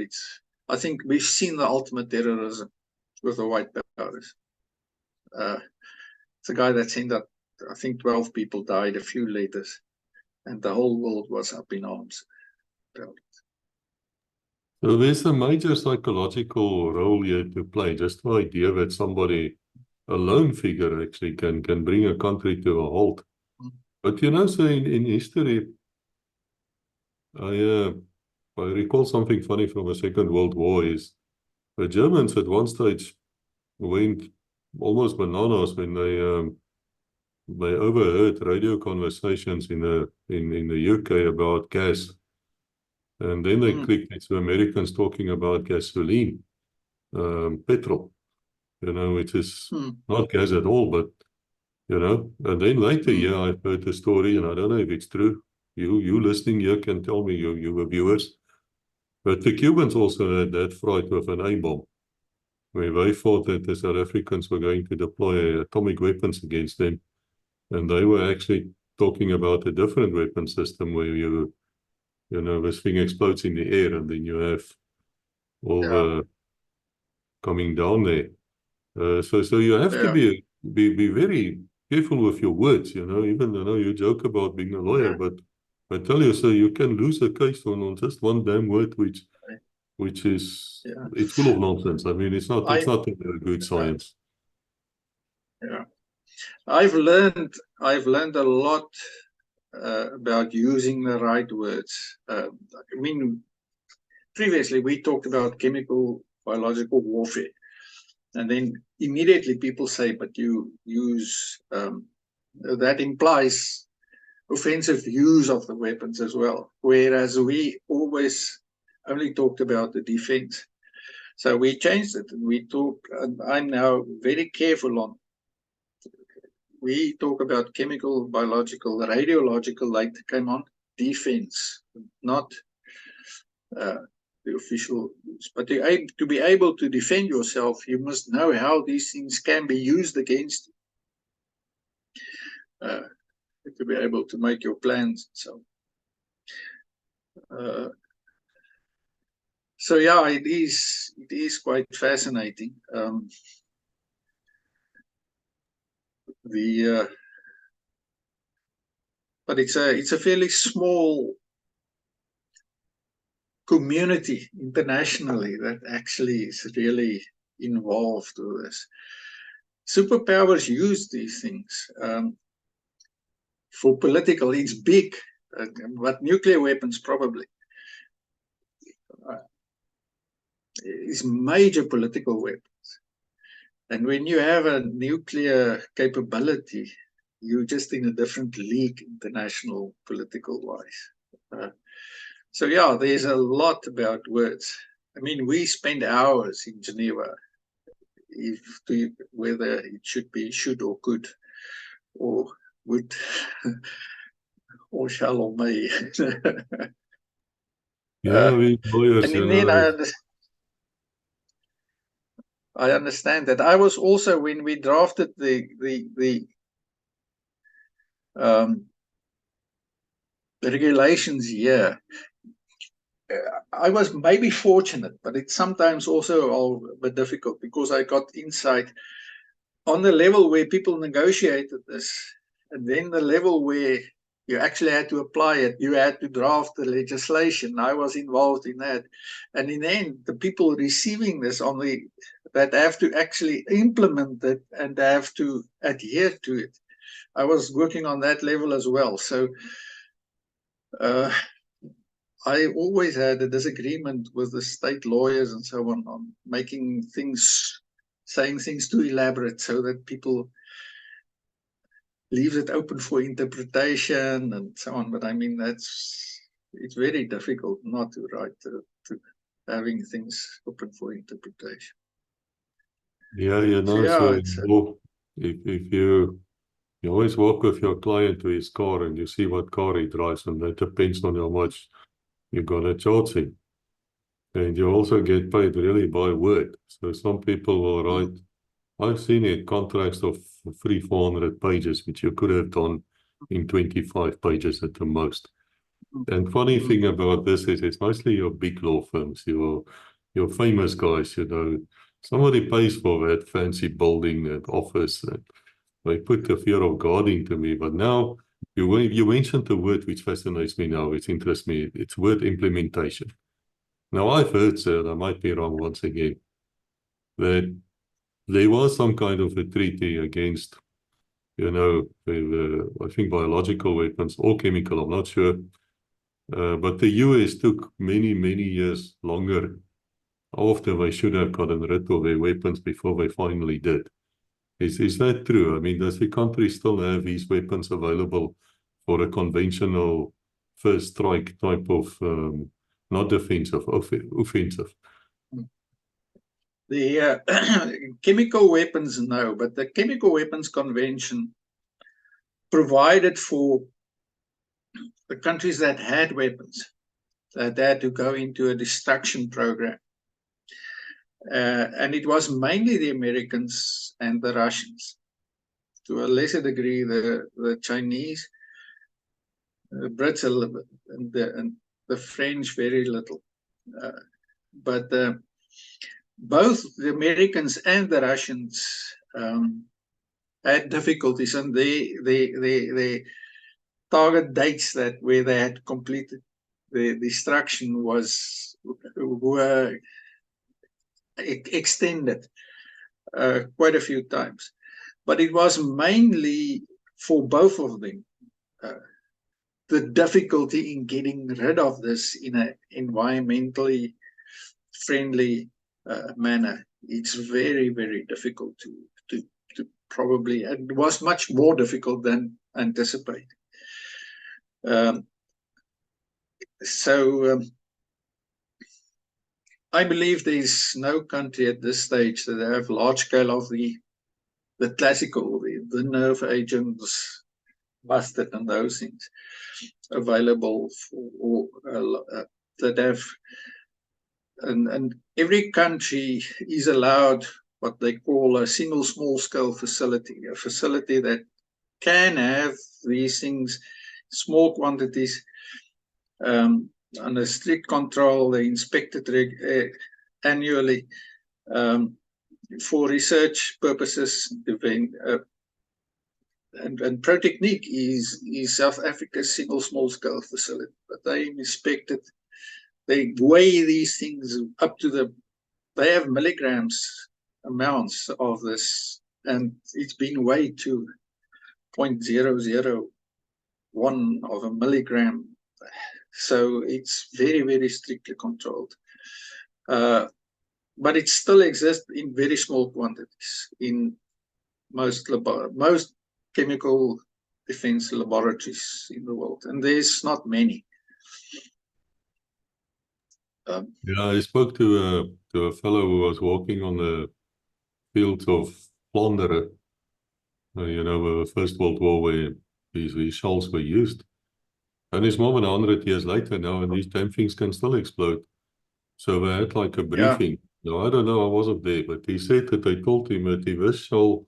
I think we've seen the ultimate terrorism with the white powders. It's a guy that sent out, I think 12 people died, a few later, and the whole world was up in arms. So there's a major psychological role here to play. Just the idea that somebody, a lone figure actually can bring a country to a halt. But you know, so in history, I I recall something funny from the Second World War is the Germans at one stage went almost bananas when they overheard radio conversations in the UK about gas. And then they clicked into Americans talking about gasoline, petrol, which is not gas at all, but, and then later, I heard the story, and I don't know if it's true. You listening here can tell me, you viewers. But the Cubans also had that fright with an A-bomb, where they thought that the South Africans were going to deploy atomic weapons against them. And they were actually talking about a different weapon system where this thing explodes in the air, and then you have all the coming down there. So you have to be very careful with your words, even you joke about being a lawyer, but I tell you, so you can lose a case on just one damn word, which is it's full of nonsense. I mean, it's not a good science. Yeah, I've learned a lot about using the right words. I mean, previously we talked about chemical biological warfare, and then immediately people say, but you use that implies offensive use of the weapons as well, whereas we always only talked about the defense. So we changed it, and I'm now very careful on, we talk about chemical, biological, radiological, like came on, defense, not the official use. But to be able to defend yourself, you must know how these things can be used against you, to be able to make your plans. So yeah, it is quite fascinating. But it's a fairly small community internationally that actually is really involved with this. Superpowers use these things for political. It's big, but nuclear weapons probably is major political weapons. And when you have a nuclear capability, you're just in a different league, international political wise. So yeah, there's a lot about words. I mean, we spend hours in Geneva, whether it should be should or could, or would, or shall or may. Yeah, we lawyers, and then I understand that. I was also, when we drafted the regulations here, I was maybe fortunate, but it's sometimes also a bit difficult, because I got insight on the level where people negotiated this, and then the level where you actually had to apply it. You had to draft the legislation. I was involved in that. And in the end, the people receiving this that have to actually implement it and have to adhere to it. I was working on that level as well. So I always had a disagreement with the state lawyers and so on making things, saying things too elaborate so that people leaves it open for interpretation and so on. But I mean, it's very difficult not to write to having things open for interpretation. Yeah, if you always walk with your client to his car and you see what car he drives, and that depends on how much you're gonna charge him. And you also get paid really by word. So some people will write, I've seen it, contracts of 300-400 pages, which you could have done in 25 pages at the most. And funny thing about this is it's mostly your big law firms, your famous guys, somebody pays for that fancy building, that office, and they put the fear of God into me. But now, you mentioned the word which fascinates me now, which interests me, it's word implementation. Now, I've heard, sir, I might be wrong once again, that there was some kind of a treaty against, I think biological weapons or chemical, I'm not sure. But the US took many, many years longer after they should have gotten rid of their weapons before they finally did. Is that true? I mean, does the country still have these weapons available for a conventional first strike type of, not defensive, offensive? The chemical weapons, no, but the Chemical Weapons Convention provided for the countries that had weapons, that had to go into a destruction program. And it was mainly the Americans and the Russians. To a lesser degree, the Chinese, the Brits a little bit, and the French very little. But both the Americans and the Russians had difficulties, and they target dates where they had completed the destruction were extended quite a few times. But it was mainly for both of them the difficulty in getting rid of this in an environmentally friendly manner. It's very, very difficult to probably, and it was much more difficult than anticipated. I believe there's no country at this stage that have large scale of the classical, the nerve agents, mustard and those things available for that have, and every country is allowed what they call a single small scale facility, a facility that can have these things, small quantities, under strict control. They inspect it annually for research purposes. And Protechniek is South Africa's single small scale facility, but they inspect it. They weigh these things up to they have milligrams amounts of this, and it's been weighed to 0.001 of a milligram. So it's very, very strictly controlled. But it still exists in very small quantities in most chemical defense laboratories in the world, and there's not many. Yeah, I spoke to a fellow who was walking on the fields of Flanders, the First World War, where these shells were used. And it's more than 100 years later now, and these damn things can still explode. So they had like a briefing. Yeah. Now, I don't know, I wasn't there, but he said that they told him that if this shell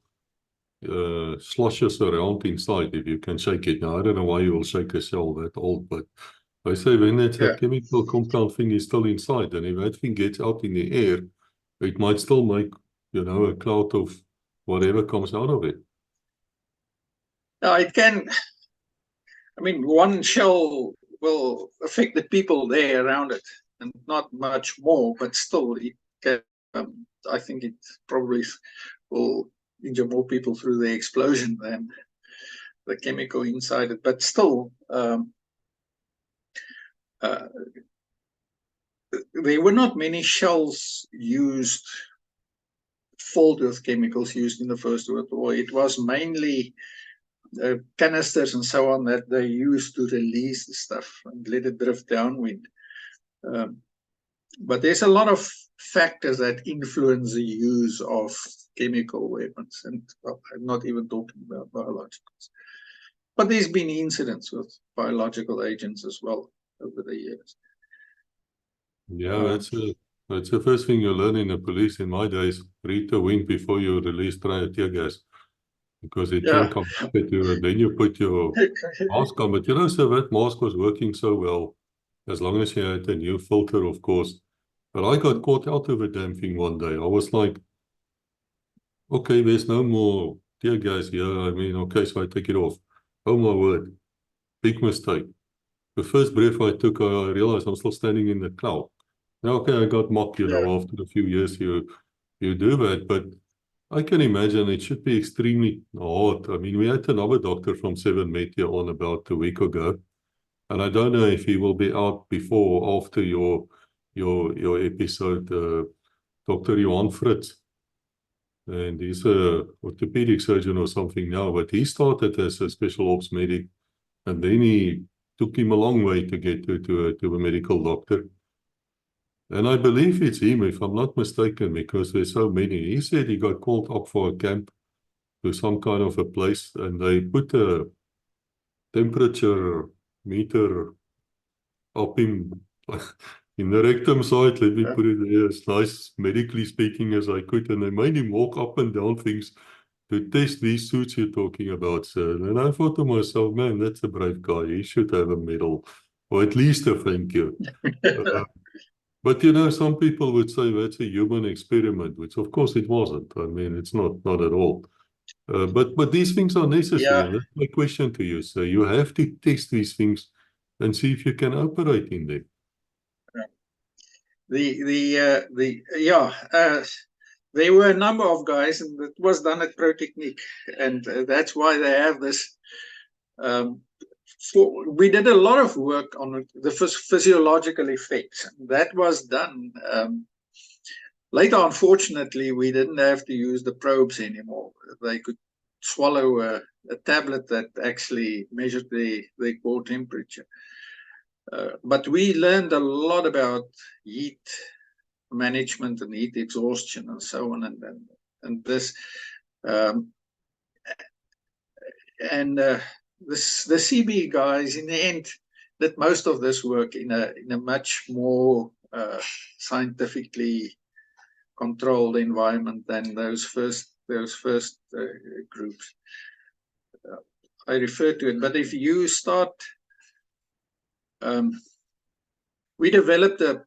sloshes around inside, if you can shake it. Now, I don't know why you will shake a shell that old, but I say when it's a chemical compound thing is still inside, and if that thing gets out in the air, it might still make, a cloud of whatever comes out of it. Now, it can, I mean, one shell will affect the people there around it, and not much more, but still, it can, I think it probably will injure more people through the explosion than the chemical inside it. But still, there were not many shells used, filled with chemicals used in the First World War. It was mainly canisters and so on that they used to release the stuff and let it drift downwind. But there's a lot of factors that influence the use of chemical weapons, and I'm not even talking about biologicals. But there's been incidents with biological agents as well over the years. Yeah, that's the first thing you learn in the police in my days. Read the wind before you release tear gas, because it can come back at you, and then you put your mask on. But so that mask was working so well, as long as you had a new filter, of course. But I got caught out of a damn thing one day. I was like, okay, there's no more tear gas here. I mean, okay, so I take it off. Oh my word, big mistake. The first breath I took, I realized I'm still standing in the cloud. Now, okay, I got mocked, after a few years you do that, but I can imagine it should be extremely hard. I mean, we had another doctor from 7 Met here on about a week ago, And I don't know if he will be out before or after your episode, Dr. Johan Fritz. And he's a orthopedic surgeon or something now, but he started as a special ops medic, and then he took him a long way to get to a medical doctor. And I believe it's him, if I'm not mistaken, because there's so many. He said he got called up for a camp to some kind of a place, and they put a temperature meter up him in the rectum side, let me put it there as nice medically speaking as I could, and they made him walk up and down things to test these suits you're talking about, sir. And I thought to myself, man, that's a brave guy. He should have a medal, or at least a thank you. But you know, some people would say that's a human experiment, which of course it wasn't. I mean, it's not at all. But these things are necessary, Yeah. and that's my question to you. So you have to test these things and see if you can operate in them. There were a number of guys, and it was done at ProTechnique, and that's why they have this. We did a lot of work on the physiological effects. That was done. Later, unfortunately, we didn't have to use the probes anymore. They could swallow a tablet that actually measured their core temperature. But we learned a lot about heat management and heat exhaustion and so on, and this. The CB guys, in the end, did most of this work in a much more scientifically controlled environment than those first groups. I refer to it, but if you start, we developed a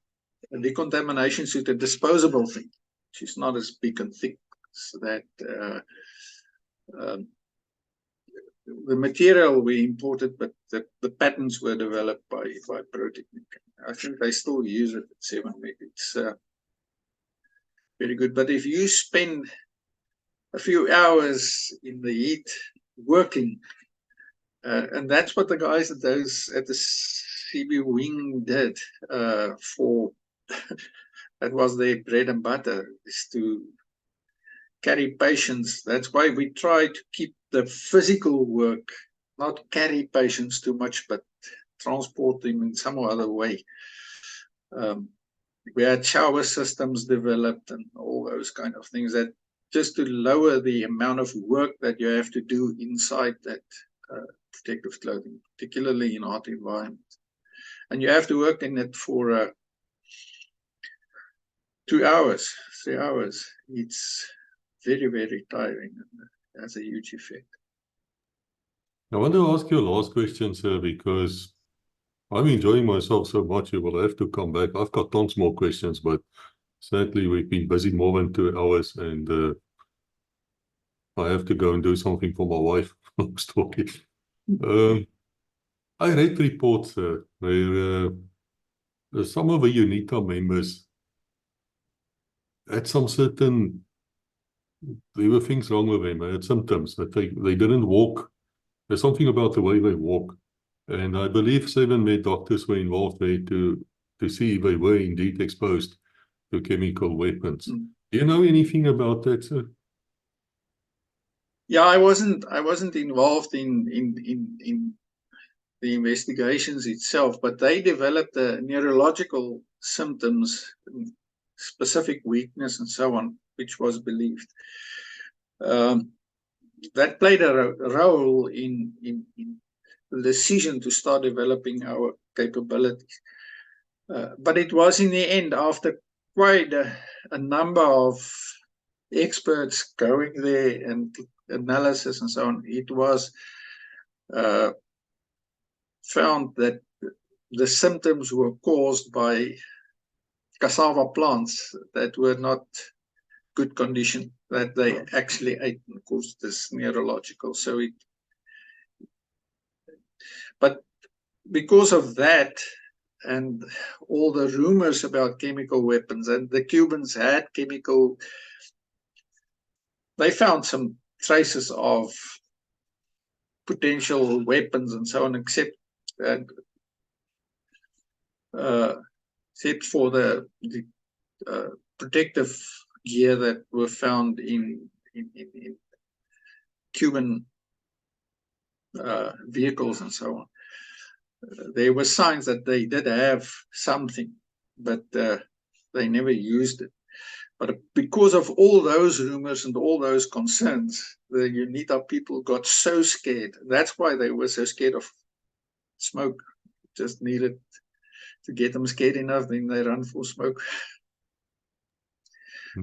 decontamination suit, a disposable thing, which is not as big and thick as that. The material we imported, but the patterns were developed by ProTechnique. I think they still use it at 7med. It's very good. But if you spend a few hours in the heat working, and that's what the guys at the CB wing did for that was their bread and butter, is to carry patients. That's why we try to keep the physical work, not carry patients too much, but transport them in some other way. We had shower systems developed and all those kind of things, that just to lower the amount of work that you have to do inside that protective clothing, particularly in hot environments. And you have to work in it for 2 hours, 3 hours. It's very, very tiring, and has a huge effect. I want to ask you a last question, sir, because I'm enjoying myself so much. You will have to come back. I've got tons more questions, but sadly we've been busy more than 2 hours, and I have to go and do something for my wife. Long story. I read reports where some of the UNITA members had some certain, there were things wrong with them. They had symptoms that they didn't walk. There's something about the way they walk. And I believe 7med doctors were involved there to see if they were indeed exposed to chemical weapons. Do you know anything about that, sir? Yeah, I wasn't involved in the investigations itself, but they developed the neurological symptoms, specific weakness and so on, which was believed. That played a role in the decision to start developing our capabilities. But it was in the end, after quite a number of experts going there and analysis and so on, it was found that the symptoms were caused by cassava plants that were not good condition, that they actually ate and caused this neurological. But because of that and all the rumors about chemical weapons, and the Cubans had chemical, they found some traces of potential weapons and so on, except except for the protective gear that were found in Cuban vehicles and so on. There were signs that they did have something, but they never used it. But because of all those rumors and all those concerns, the UNITA people got so scared. That's why they were so scared of smoke. Just needed to get them scared enough, then they run for smoke.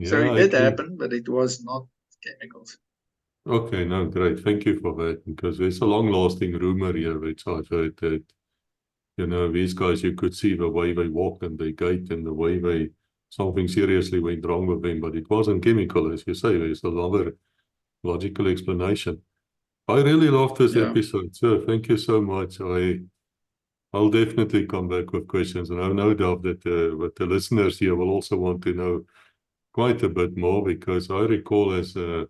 So it did happen, but it was not chemicals. Okay, no, great. Thank you for that, because there's a long-lasting rumor here, which I've heard that, you know, these guys, you could see the way they walk and they gait and the way something seriously went wrong with them, but it wasn't chemical, as you say. There's another logical explanation. I really loved this episode, sir. Thank you so much. I'll definitely come back with questions, and I have no doubt that the listeners here will also want to know quite a bit more, because I recall as a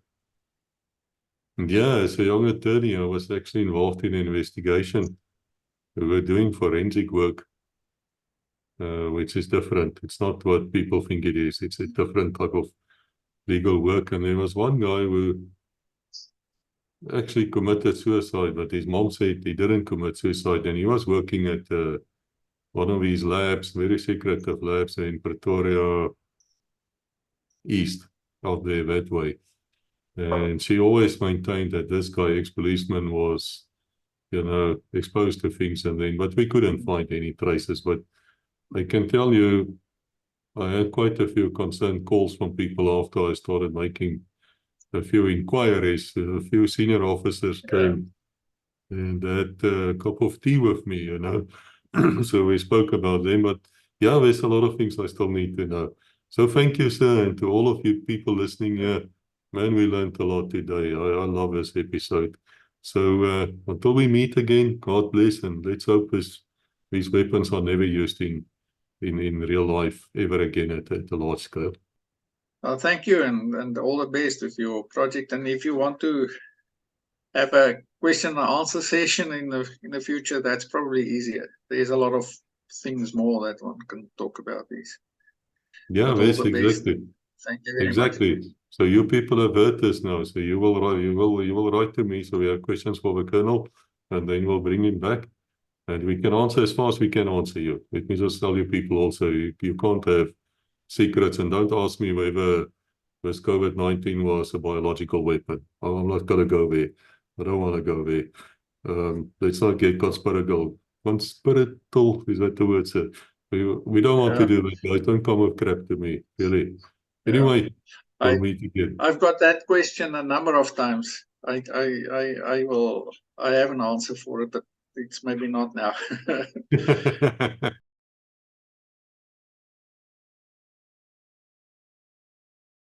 young attorney, I was actually involved in an investigation. We were doing forensic work, which is different. It's not what people think it is. It's a different type of legal work. And there was one guy who actually committed suicide, but his mom said he didn't commit suicide, and he was working at one of these labs, very secretive labs in Pretoria East, out there that way. And she always maintained that this guy, ex-policeman, was, you know, exposed to things, and then, but we couldn't find any traces. But I can tell you, I had quite a few concerned calls from people after I started making a few inquiries. A few senior officers came and had a cup of tea with me, you know. So we spoke about them, but yeah, there's a lot of things I still need to know. So thank you, sir, and to all of you people listening here. Man, we learned a lot today. I love this episode. So until we meet again, God bless, and let's hope these weapons are never used in real life ever again at a large scale. Well, thank you, and all the best with your project. And if you want to have a question and answer session in the future, that's probably easier. There's a lot of things more that one can talk about these. Yeah, that's exactly. Thank you very much. So you people have heard this now. So you will write to me. So we have questions for the Colonel, and then we'll bring him back, and we can answer as far as we can answer you. Let me just tell you people also, you can't have secrets, and don't ask me whether this COVID-19 was a biological weapon. I'm not going to go there. I don't want to go there. Let's not get conspiratorial. Conspiratorial, is that the word, sir? We don't want to do that, guys. Don't come with crap to me, really. Anyway, we'll meet again. I've got that question a number of times. I have an answer for it, but it's maybe not now.